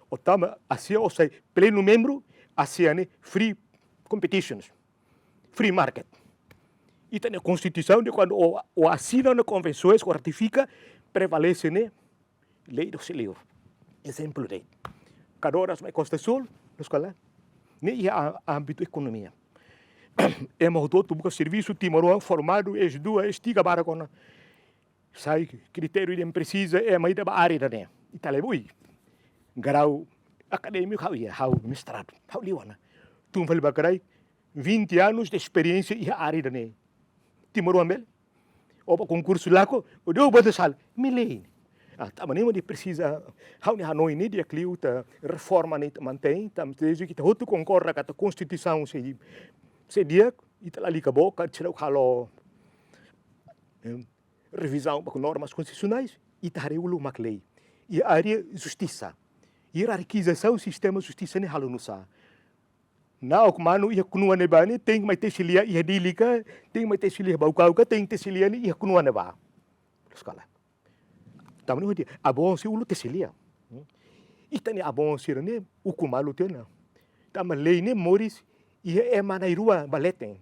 O tama ASEAN ou sei pleno membro ASEAN free competitions. Free market. E tem a Constituição de quando o assina na convenções, o ratifica, prevalece né lei do seu exemplo de cada hora na Costa Sul, na escola, nem a âmbito economia. É uma todo busca serviço timorão formado es duas estiga para com sai critério de precisa é mais da área da né. Italebui grau acadêmico how mestrado how liwana. Tu vai bakarai 20 anos de experiência e a área da né. Timor Amel, ou concurso lá, o deu botar sal, milênio. Também não precisa, how ni Hanoi ni dia cliuta reforma ni mantém, tam desde que tu concorda com a Constituição se dia ita ali acabou, que será o halo revisão com normas constitucionais, ita hareu mak lei. E a área justiça, hierarquização do sistema de justiça ni halo nusa. Não, mano, ia kunua neba ni tem mais tesilia ia dilika, tem mais tesilia baukau ka tem tesilia ni ia kunua neba. Escola. Tamu ni dia abon si ulu tesilia. Ita ni abon si ni ukumalu tena. Tama lei ni moris ia é manairua baleten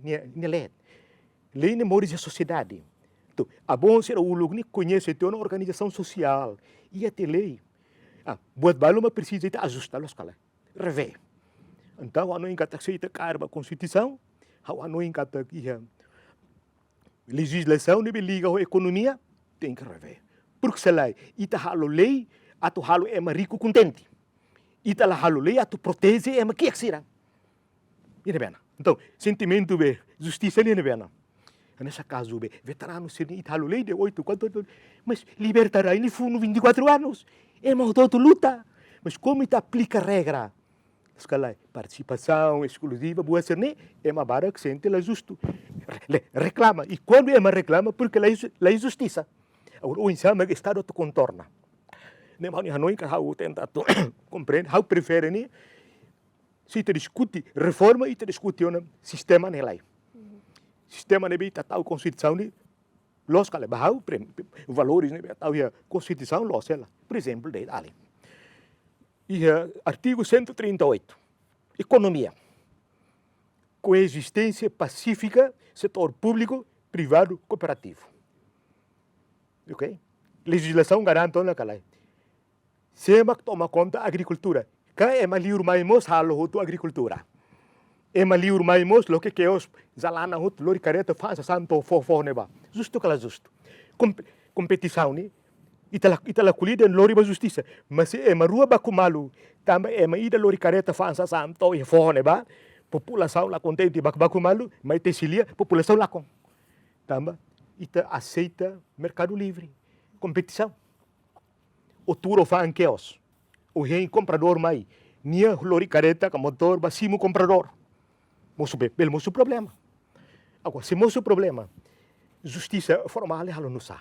ni let. Lei ni moris a sociedade. Tu abon si ulu ni conhece teu na organização social. Ia te lei. Buat balu ma precisa ita ajustar escola. Rever. Então, a não encata se ita carba a Constituição, a não encata a legislação, nem liga a economia, tem que rever. Porque se lá, ita halo lei, a tu halo é rico contente. Ita la halo lei, a tu protege é que será. E não é então, sentimento be, justiça não é bem. Nesse caso be, veterano se ita halo lei de 8, 4, mas libertará ele fundo 24 anos. É uma outra luta. Mas como ita aplica a regra? Escala, participação exclusiva, boa ser nem é uma barra que sente ela justo. Reclama. E quando é uma reclama, porque ela é justiça. Agora, o ensino é que o Estado te contorna. Nem a Hanoi que how tenta compreender, how prefere nem se te discute reforma e te discute um sistema nem lá. Sistema nem bem tal Constituição nem los cala, bahau valores nem tal a Constituição los ela. Por exemplo, de ali. E artigo 138, economia, coexistência pacífica, setor público, privado, cooperativo. Ok? Legislação garante na calai. Sema que toma conta da agricultura. Cá é maliur maimos halo hutu agricultura. É maliur maimos lo que os zalana hutu lori careta faz santo fofo neba. Justo cala justo. Competição ni Itala colhida em lori ba justiça, mas é uma rua bacumalu, também é uma ida lori careta fansa santo e forne ba, população lá contente bacumalu, mas tesilia população lá com, também ita aceita mercado livre, competição, o turo fan keos, o rei comprador mai, nia lori careta com motor basimo comprador, moço bel moço problema, agora se moço problema, justiça formal é halo nusa,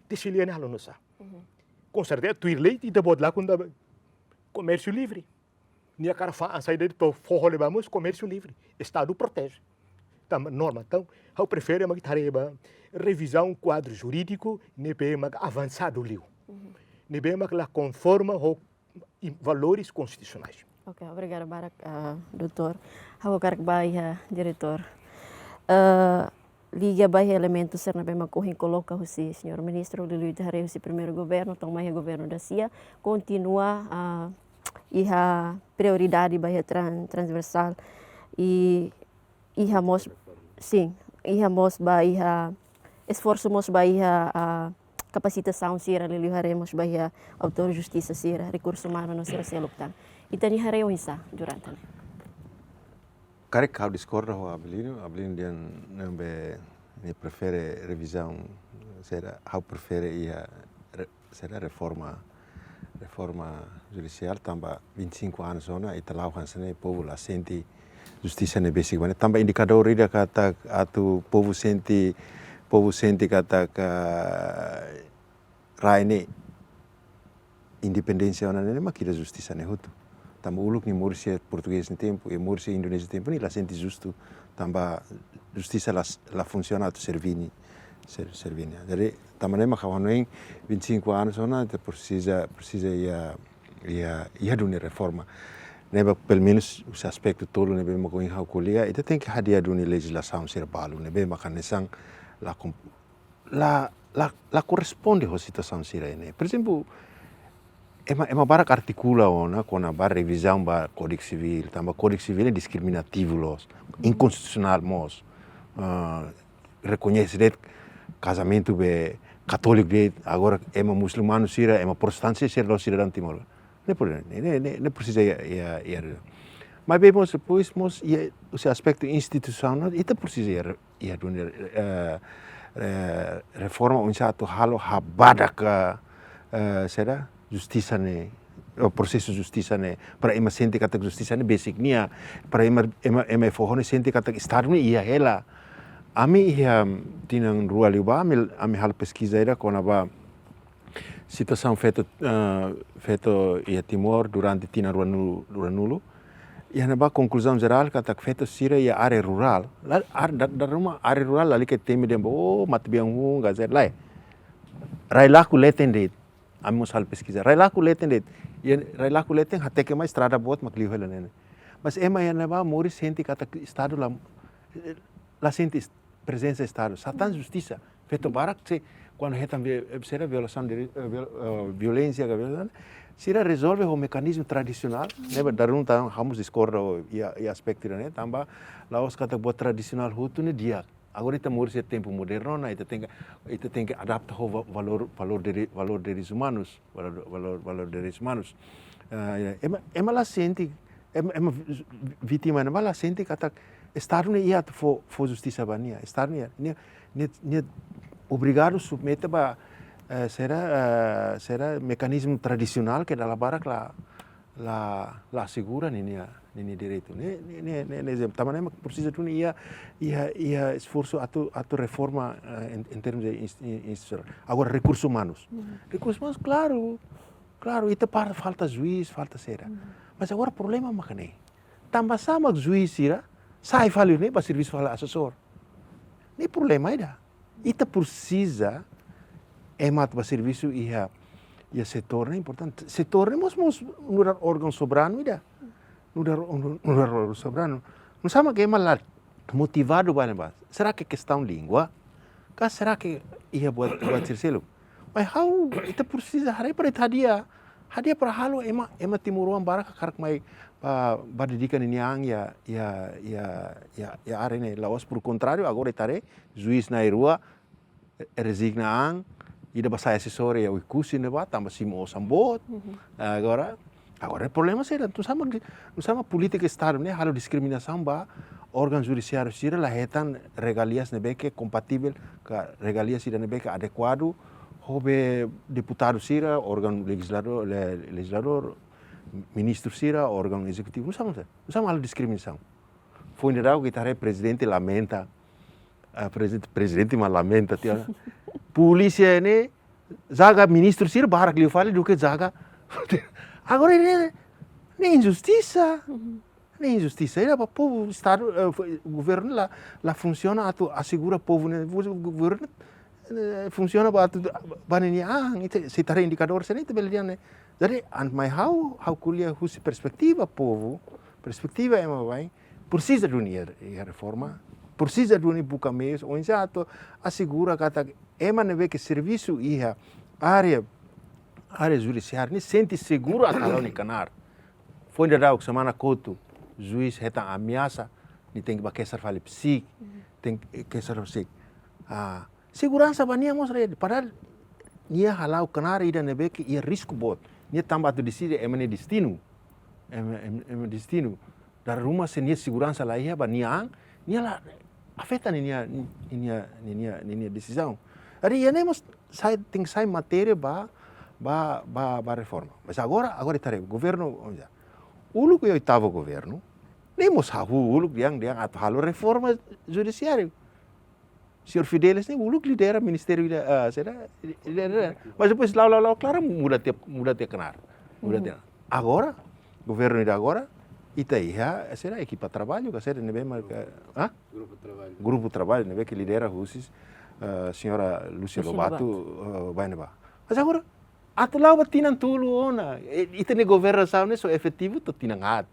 tesilia é halo nusa. Com certeza, tu ir leite e depois lá com comércio livre. Nia cara fa saída de to forro levamos comércio livre. Estado protege. Tam norma. Então, eu prefiro uma guitarra revisão quadro jurídico nebe mag avançado liu. Nebe mag lá conforma com valores constitucionais. Ok, obrigada, Barak, doutor. Ako karakbay, diretor. Liga ba elementos ser na bem makuhin coloca o senhor ministro Lili Tahare o primeiro governo, tão mais governo da CIA, continua a prioridade ba transversal e mos sim, mos ba esforço mos ba capacitação sira Lili haremos ba autor justiça sira recurso humano no sira seluptan. Itani hareu isa durante. Karek kau discorda ho Abelino dia nembe ne prefere revisão será how prefere será reforma judicial tamba 25 anos zona italau hansane povo la senti justiça ne basic bane tamba indicador ida kata atu povo senti kata ka raine independência ona ne makira justiça ne hutu tamba uluk ni Murcia português no tempo e Murcia indonésia tempo ni la senti justo tamba justiça la funciona tu servini jadi tamba nema kawaneng 25 anos ona te precisa ia duni reforma neba pelo menos o aspecto todo neba mako in haukulia itu tem que hadia duni legislação ser balu neba makanesang la corresponde a situação sirene por exemplo ema barak articula ona kona bar revisão ba Código Civil, tamba Código Civil é discriminativo los, inconstitucional mos. Reconhece det casamento be católico det, agora ema muçulmano sira, ema protestante sira los cidadão timor. Ne precisa mas bem depois o aspecto institucional itu precisa reforma um certo halo habada ka será justiça ne o processo justiça ne para ema sente kata justiça ne basic nia para ema forrone sente kata estado ne ia ela ami ia tinang rua liba ami hal pesquisa era com a situação feito ia Timor durante tina rua nulo ia na conclusão geral kata feito sira ia área rural da rumah área rural ali que teme dembo matbiang gazer lai rai laku letende ami mos hal pesquisa rai laku letende rai laku leten até que mais estrada bot makliu hela nene mas ema ia na mori sente kata estado la sente presença estado satan justiça feito barak se quando retam será violação de violência sira resolve o mecanismo tradicional neba darun tam vamos discorda e aspecto né tamba laos kata buat tradisional hutu ne dia agora estamos no tempo moderno na itu tem que adaptar o valor deles humanos valor deles humanos ema la sente ema vítima ema la sente kata estado ne ia for justiça bania estado ne obrigado submete ba será mecanismo tradicional que da barak la assegura nini direito ne exemplo também precisa tu ia esforço atu reforma em termos de instituição agora recursos humanos claro itu falta juiz falta será mas agora problema makane tambah sama juiz ira sai valeu ne para serviço fala assessor ne problema ida itu precisa emat para serviço ia setor é importante setor é mos órgão soberano ida no órgão soberano não sama que malar motivado para será que questão língua cá será que ia buat selo mas how itu precisa hari para hadia para halo ema timuruan barak karak mai para dedicar ini ang ya arene laos por contrário agora tare juiz na rua resigna ang ida bahasa assessor ya ikusi ne ba tambah simo sambot agora o problema será tu sama política estado né halo discriminação ba órgão judiciário sira la hetan regalias ne beke compatível ka regalias sira ne beke adequado hobe deputado sira órgão legislador ministro sira órgão executivo não sama halo discriminação foi ainda que tare presidente lamenta presidente mas lamenta tia polícia ne zaga ministro sir barak liu fale do que zaga agora ne injustiça Nem injustiça. Era para o povo, Estado, o governo lá funciona, assegura o povo, né? O governo funciona para se está indicador, se não é né? Jadi, mas how kuliah husi perspektiva povo, perspektiva é mais precisa de dunia reforma, precisa de dunia buka mês, ou então assegura que neve que serviço ia área judiciária ni sente seguro até ni canar. Foi ainda dar semana coto, juiz reta ameaça, ni tem que baquesar fale psic, tem que ser psic. Segurança bania mostra padahal nia halau canar ida neve que ia risco bot. Nia tambah tu decide emane destino. Emane destino. Dari rumah se nia segurança lá ia ba nia lá afeta nia decisão. Jadi ia nemos tem sai matéria ba reforma. Mas agora está governo, ulu que oitavo governo, nemos ulu yang atau halo reforma judiciário. Senhor Fidelis nem ulu lidera ministério mas depois lá claro muda te canar. Agora governo de agora Itaíha será equipa trabalho que será nebe grupo trabalho nebe que lidera Rusis senhora Lúcia Lobato vai neba. Mas agora atau tinan tulu ona itene governo sabe ne so efetivo to tinangat.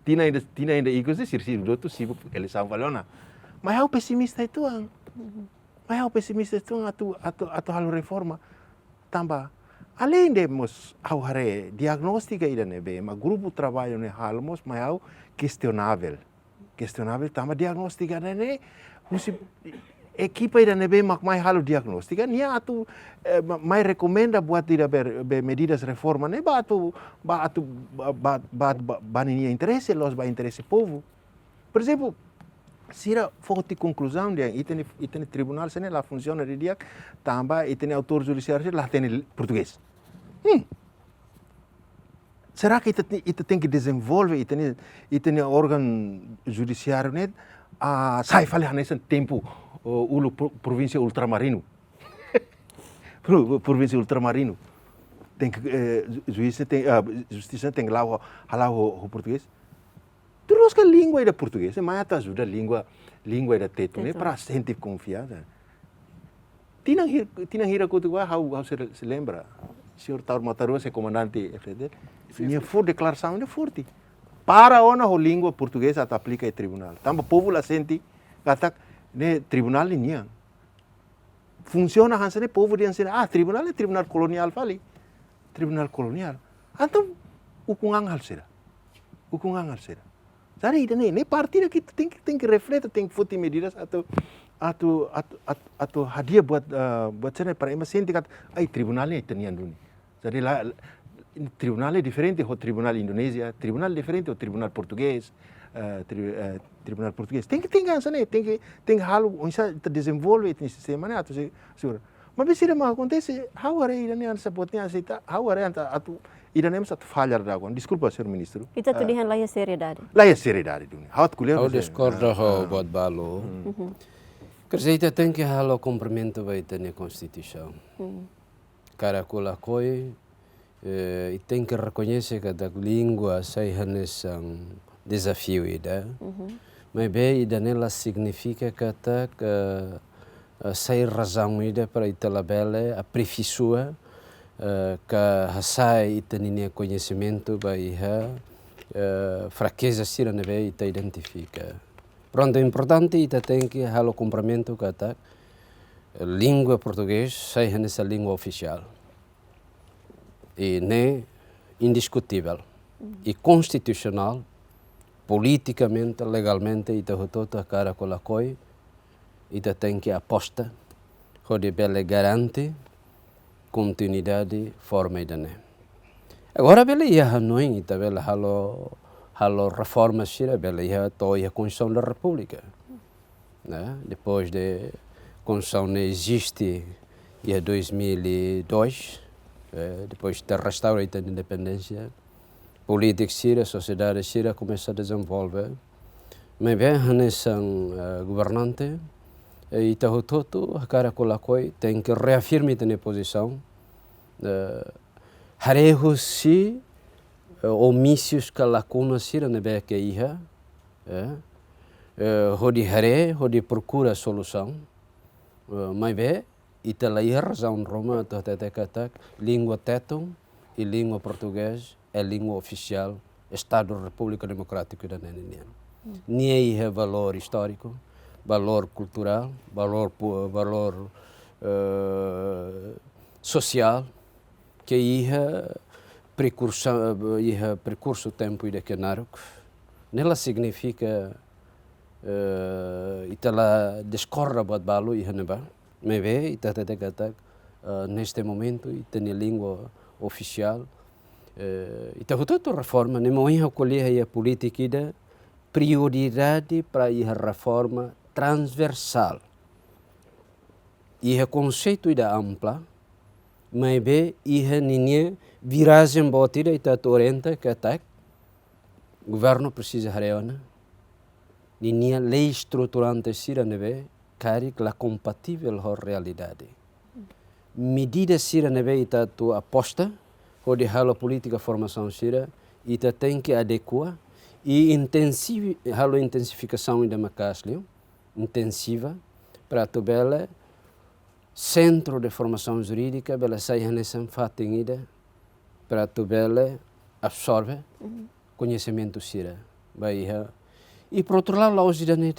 Tina ainda ikut sih do tu sibuk eleição valona. Mas é o pessimista itu Mas é o pessimista itu atau hal reforma tambah. Além de mos hare diagnóstica ida nebe, mas grupo trabalho ne halmos mas é questionável tambah diagnóstica ne equipa ida nebe mak mais halo diagnóstica nia atu mais recomenda buat ida medidas reforma ne ba interesse los ba interesse povo. Por exemplo, sira forte conclusão de itene tribunal sene lá funciona de dia tambah itene autor judiciário lá tem português. Será que ita tem que desenvolver itene órgão judiciário né sai fale nesse tempo ulu província ultramarino. Província ultramarino. Tem que justiça tem lá o português. Terus que língua da português, mas ajuda língua da teto, né para sentir confiança. Tinang hira kutuwa how se lembra. Senhor Tauro Matarua, se comandante FD, minha for declaração é forte. Para ona a língua portuguesa aplica em tribunal. Também o povo lá sente que ne tribunal linha. Funciona hansa ne povo de hansa. Tribunal é tribunal colonial fali. Tribunal colonial. Então o kungang será. Jadi ne partida que tem que refletir, tem que fazer medidas atau hadiah buat saya para emas senti kat tribunalnya itu nian duni. Jadi lá tribunal é diferente do tribunal Indonésia, tribunal diferente do tribunal português, tribunal português. Tem que halo onde desenvolve esse sistema né atau segura. Mas se isso acontece, how are ida nian sapotnya aceita, how are atau ida nem satu falhar da agora. Desculpa, senhor ministro. Kita tudihan lah ya seriedade. Lá é seriedade duni. How kuliah. Eu discordo buat balo. Kerja tem que halo cumprimento vai ter na Constituição. Cara colacoi e tem que reconhecer que a língua sai nesse desafio ida. Mas bem ida nela significa que sai razão ida para italabele a prefissua que sai ita conhecimento vai fraqueza sira neve ita identifica. Pronto, é importante ita tem que halo cumprimento que a língua português sai nessa língua oficial. E né indiscutível e constitucional, politicamente, legalmente ita hototo a cara com a coi, ita tem que aposta, onde bele garante continuidade forma ida né. Agora bele ia Hanoi ita bele halo reforma sira bele ia a Constituição da República, né? Depois de Constituição não existe em 2002, depois de restaurar a independência, política sira, sociedade sira começa a desenvolver, mas bem nessa governante e tahutoto a cara colacoi tem que reafirmar a posição harehu si omícios que lacuna sira nebe que iha, hodi hare, hodi procura solução, mas be ita lá razão Roma até katak língua tetum e língua português é língua oficial Estado República Democrática da Nenian. Nem é valor histórico, valor cultural, valor social, que é percurso tempo de que naruk. Nela significa itala descorra bot balu e haneba. Me vê ita neste momento ita na língua oficial. Ita hututu reforma, ne moinha colher a política da prioridade para a reforma transversal. E o conceito da ampla, mas bem, e a ninha viragem botida e está orienta que até o governo precisa reona, ninha lei estruturante sira neve, cari que la compatível com a realidade. Medida sira neve está tu aposta, ou de halo política formação sira, e tem que adequar e halo intensificação da macaslio, intensiva, para tu bela centro de formação jurídica, bela saia nessa fatingida, para tu bela absorve conhecimento sira. E por outro lado, os cidadãos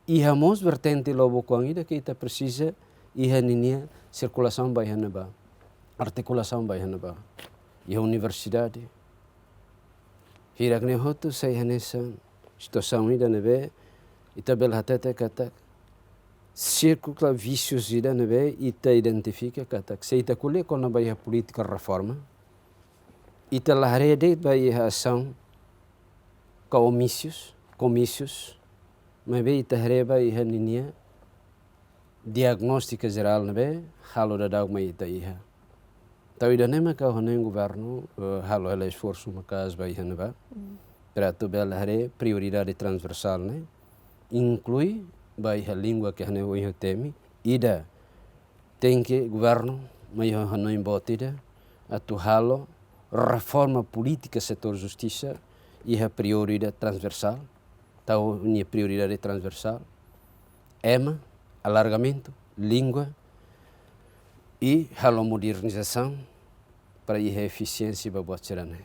e a mos vertente lobo coangida que ita precisa e a ninia circulação baianaba, articulação baianaba, e a universidade. Hirak ne hotu saia nessa situação ida neve, ita bela tete katak círculo vícios ida neve ita identifica katak se ita kule kona baia política reforma ita lahrede baia ação comícios mas be ita reba iha ninia diagnóstica geral neve halo da dau mai ita iha tau ida nema ka honen governo halo ela esforço makas baia neva para tu bela hare prioridade transversal né inclui baia língua que hane o temi ida tem que governo mai hano botida atu halo reforma política setor justiça e a prioridade transversal tau minha prioridade transversal EMA alargamento língua e halo modernização para a eficiência babuat serane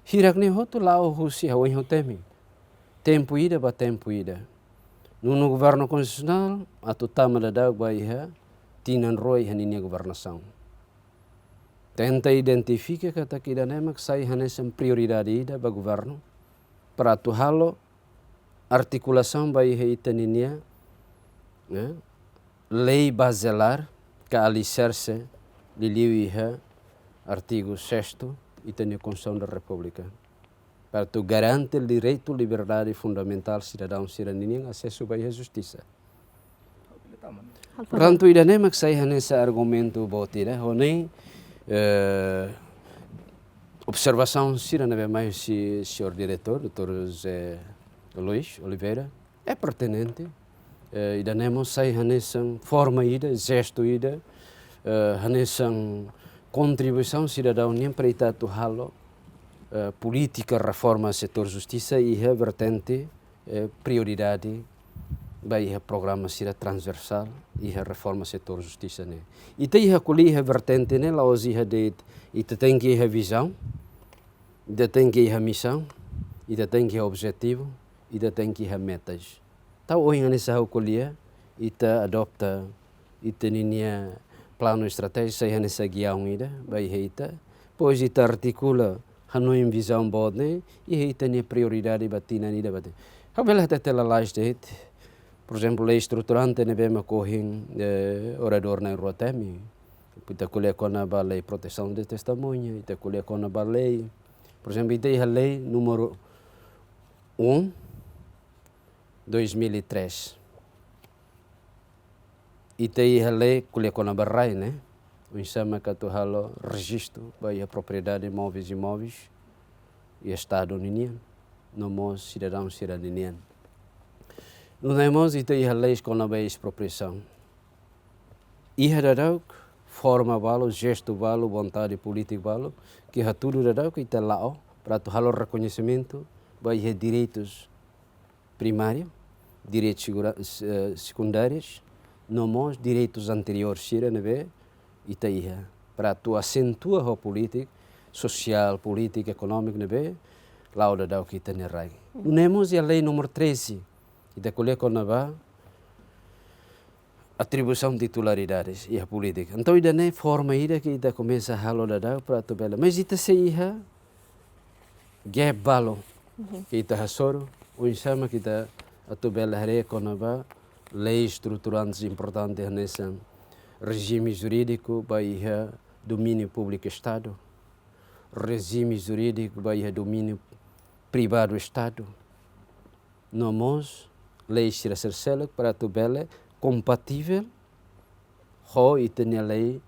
hirak ne hotu lao husi hawen hotemi tempo ida ba tempo ida no governo constitucional atu tama da dag baia tinan roi haninia governação tenta identifica kata kida nemak sai hanesem prioridade ida ba governo para tu halo articulação baia itaninia né lei basilar que alicerce liliu iha artigo 6º itania Constituição da República para tu garante o direito liberdade fundamental cidadão cidadania acesso à justiça. Portanto, ida nem que sai nesse argumento botira, ou nem observação cidadania mais senhor diretor, Dr. José Luís Oliveira, é pertinente. Ida nem sai nessa forma ida, gesto ida, nessa contribuição cidadão nem para ita tu halo política reforma setor justiça e a vertente prioridade vai a programa sira transversal e a reforma setor justiça né e tem a colher a vertente né lá os de e tem que a visão e tem que a missão e tem que a objetivo e tem que a metas tal hoje nessa colher e ta adopta e tenia plano estratégico sai nessa guião ida vai heita pois ita articula hanu em visão bodne e heita ne prioridade batina ni debate habela tetela laiste por exemplo lei estruturante ne bema corrin orador na rotemi ita colher com a lei proteção de testemunha ita colher com a lei por exemplo ita a lei número 2003 ita a lei colher com a barrai né o chama que tu halo registro vai a propriedade imóveis e Estado união no mos cidadão cidadania no nemos ita a leis com a expropriação e a forma balo, gesto balo, vontade política balo, que há tudo da que está lá, para tu halo reconhecimento, vai ter direitos primários, direitos secundários, não direitos anteriores, e tá aí, para tu acentuar a política, social, política, econômica, lá da que está nerai. Nós a lei número 13, e da colher na atribuição de titularidades e a política. Então, ainda nem forma ainda que ainda começa a halo da para tu bela. Mas isso se ia gap balo que está hasoro, o insama que está a tu bela reconava leis estruturantes importantes nesse regime jurídico para domínio público Estado, regime jurídico para domínio privado Estado. Nós leis ser para tu bela compatível com a lei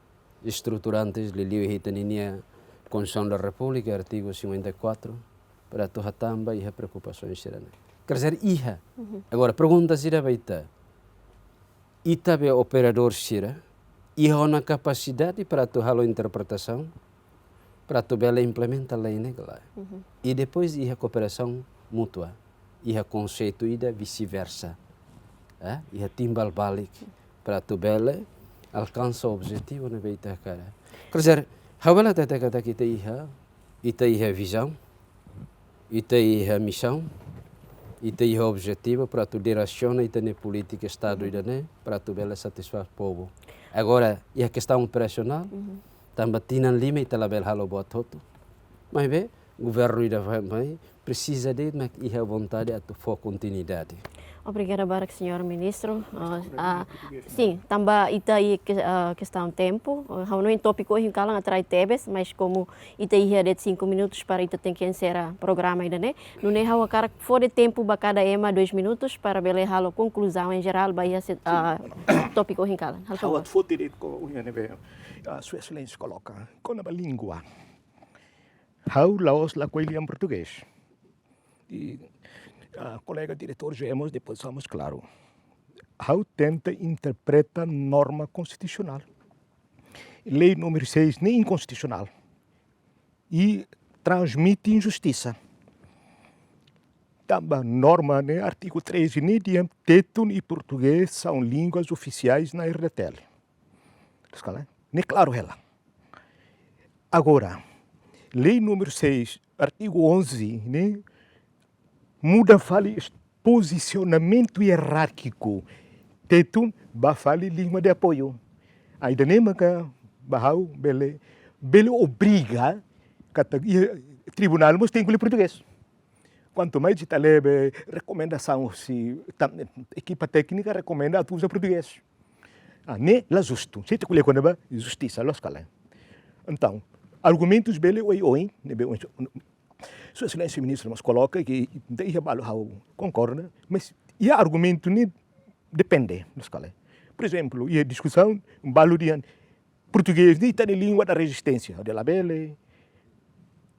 estruturantes de lei e a Constituição da República, artigo 54, para tu hatamba e a preocupações serana. Quer dizer, iha. Agora, pergunta se vai estar. Itabe operador sira, iha uma capacidade para tu halo interpretação, para tu bela implementa a lei negra. E depois iha cooperação mútua, iha conceito ida vice-versa. E a timbal balik para tu bela alcança o objetivo na beita cara. Quer dizer, hawala tata kata kita iha visão, iha missão, iha objetivo para tu direciona ita ne política estado ida ne para tu bela satisfazer o povo. Agora, e a questão operacional, também tinan lima ita label halo buat hotu. Mas bem, governo ida vai precisa de mas iha vontade a tu for continuidade. Obrigada, Barak, senhor ministro. Sim, também ita aí questão tempo. Há um tópico em calang atrai tebes, mas como ita aí de 5 minutos para ita tem que encerrar o programa ainda, né? Não é há cara fora de tempo para cada ema 2 minutos para bele halo conclusão em geral vai ser tópico em calang. Há for direito com a sua excelência coloca com a língua. Há laos la coelha em português. E colega diretor Gemos, depois somos claro. How tenta interpreta norma constitucional. Lei número 6 nem inconstitucional. E transmite injustiça. Também norma, né, artigo 13, nem de teto e português são línguas oficiais na RDTL. Nem claro ela. Agora, lei número 6, artigo 11, né? Muda fale posicionamento hierárquico. Tetum ba fale língua de apoio. Ainda nem maca bahau bele obriga kata tribunal mas tem que ler português. Quanto mais de talebe recomendação se equipa técnica recomenda a usa português. Ne la justo. Se te colhe quando ba justiça los cala. Então, argumentos bele oi, ne be Sua Excelência Ministro nos coloca que daí concorda, mas e argumento nem depende nos cala. Por exemplo, e a discussão balo de português nem está na língua da resistência, de la bele.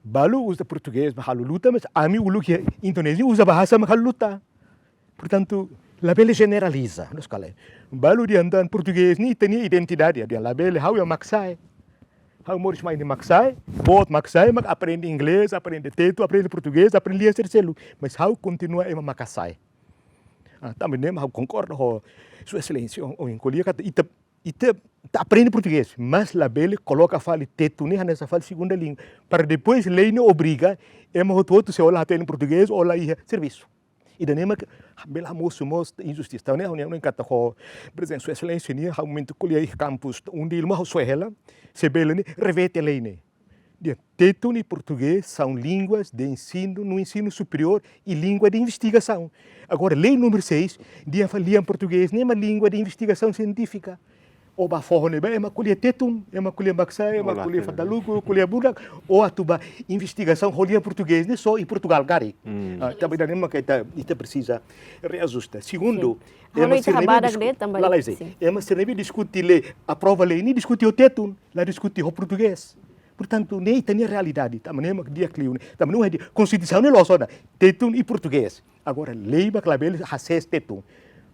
Balo usa português, mas halo luta, mas a mim o que indonésia usa bahasa mas halo luta. Portanto, la bele generaliza nos cala. Balo de andar português nem tem identidade, de la bele how é maxai. Há moris mais de Maxai, bot Maxai, mas aprende inglês, aprende teto, aprende português, aprende a ser selo. Mas how continua em Macassai. Também nem how concorda com Sua Excelência, ou encolhia que ita aprende português, mas lá bele coloca fale teto nem nessa fale segunda língua, para depois lei não obriga ema outro se olha em português ou lá ia serviço. E daí mas bela moço injustiça, então né não encanta com presidente Sua Excelência nem há momento colher campus onde ele mas sua ela se bela né revete a lei né. Teto e português são línguas de ensino no ensino superior e língua de investigação. Agora lei número 6 dia falia em português nem uma língua de investigação científica. O ba forro ne ba ema colher tetum, ema colher maxai, ema colher fadalugo, colher budak, ou a tuba investigação rolia português, ne só em Portugal gari. Também da nema que ita precisa reajusta. Segundo, ema se ema se nebe discute le aprova lei, ni discute o tetum, lá discute o português. Portanto, nem tem realidade. Também nem dia clio, também não é constituição nem loçona, tetum e português. Agora lei ba clabel hases tetum.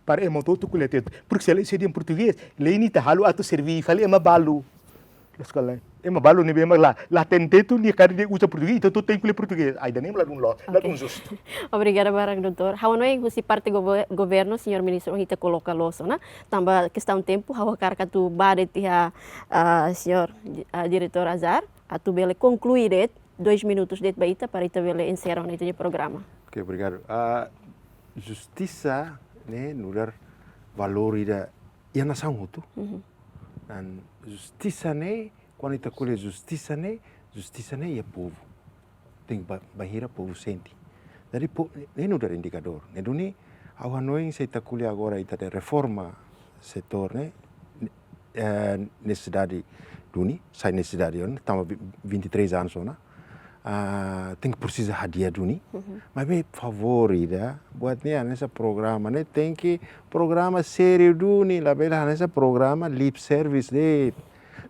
Para ema todo com teto, porque se ele seria em português, lei ni tahalo ato servir, fale ema balu. escola balu ni bema lá tente tu ni cara de usa português então tu tem que ler português ainda nem lá um justo. Obrigada, barang doutor. Hawa noy husi parte governo, senhor ministro, hita coloca loso, na? Tamba questão tempo, hawa karka tu bade tiha senhor diretor Azar, atu bele concluir 2 minutos det baita para ita bele encerrar neste programa. Ok, obrigado. A justiça, né, no dar valor ida ia nação hutu. Dan justiça né, quando ita colhe justiça né ia povo. Tem bahira povo sente. Jadi nem no dar indicador. Ne duni ao hanoi se ita colhe agora ita de reforma setor né, necessidade duni, sai necessidade on, tama 23 anos ona. Tem que precisar hadiah duni, mas bem favorita buatnya nessa programa, né? Tem que programa sério duni, lá bela nessa programa lip service de,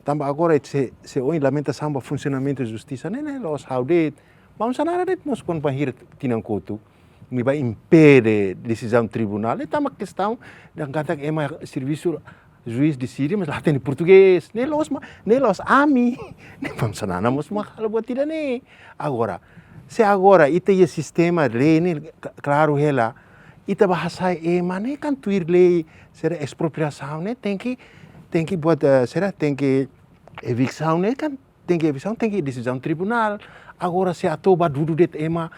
também agora se oi lamenta samba funcionamento da justiça, né? Los how de, vamos a nada de nós quando bahir tinang kotu, me vai impede decisão tribunal, é uma questão da kata ema serviço juiz decide, mas lá tem português, nem los ami, nem vamos nada, mas mahal buat tidak nem. Agora, se agora ita ia sistema lei, né, claro ela, ita bahasa mana kan tuir lei, será expropriação, né, tem que buat, será tem que evicção, né, kan tem que evicção, tem que decisão tribunal. Agora se ato badudu det ema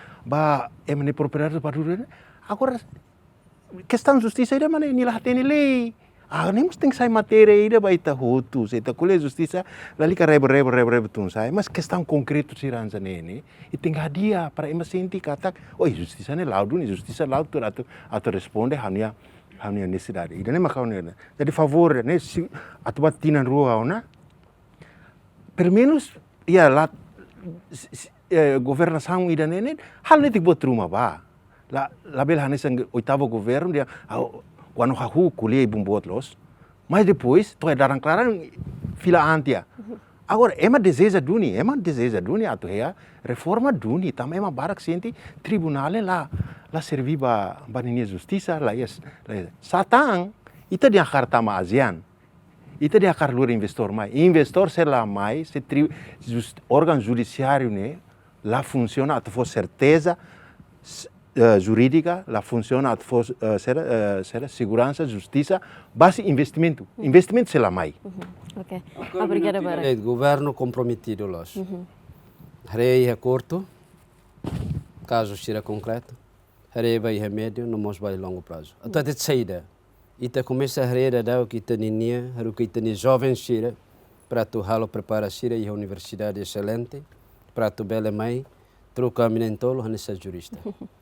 ne propriedade badudu, agora questão justiça ida mana ni lah tem lei. Nemos tem que sair matéria ida baita hutu, se ta colhe justiça, lali ka rebo tun sai, mas questão concreto siranza nene, e tem hadiah para ema senti kata, oi justiça ne laudo ni justiça laudo atu responde hanya necessidade. Ida ne makau ne. Jadi favor ne si atu bat tinan rua ona. Pelo menos ya lá governação ida nene, hal ne tik bot rumah ba. La bel hanes ang oitavo governo dia quando hahu colhei bumbot los, mas depois tu é darang claro fila antia. Agora ema deseja duni atu hea reforma duni, também ema barak senti tribunal lá servir ba ninia justiça lá satang ita dia karta ma ASEAN. Ita dia karlur investor mai. Investor ser lá mai se órgão judiciário né lá funciona atu for certeza jurídica, lá funciona será segurança, justiça, base investimento. Investimento se lá mais. Ok, obrigada, Barang. Governo comprometido, los. Rei é curto, caso seja concreto. Rei vai remédio, não mais vai longo prazo. Até de saída, ita começa a rei da o que ita ninia, o que ita ni jovem seja, para tu halo prepara seja e a universidade excelente, para tu bele mai. Troca minentolo hanessa jurista.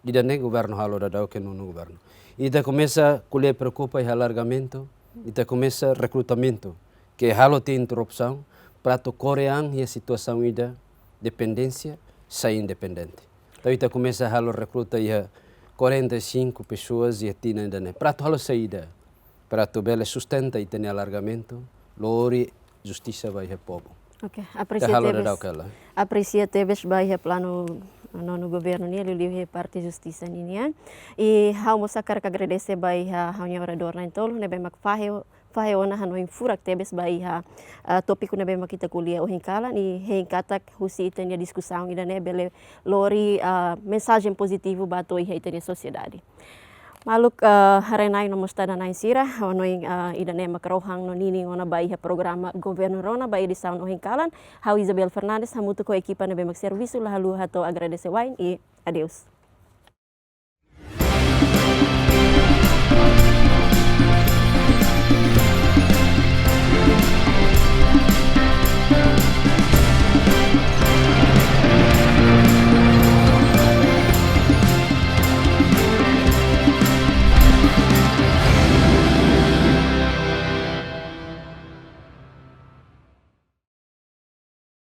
Ida nem governo halo da que não governo. Ida começa a colher preocupa e alargamento. Ida começa recrutamento que halo tem interrupção para to corean e a situação ida dependência sai independente. Então ida começa a halo recruta e 45 pessoas e tina ainda nem. Para to halo saída para to bele sustenta e tem alargamento. Lori justiça vai povo. Ok, aprecia teves baia plano no governo ni liu parte justiça ni e hau sakar ka agradece baia hau orador na tolo nebe mak fahe ona hanu furak tebes baia topiko nebe mak kita kuliah o hinkala ni hinkatak husi itania discussão ida nebele lori mensagem positivo bato i itania sociedade. Maluk harenai no mostada na insira, noing ida ne makrohang no nining ona bai programa governo rona bai di sound ohingkalan, hau Isabel Fernandes hamutu ko ekipa na bemak serviço lahalu hato agradece wain e adeus.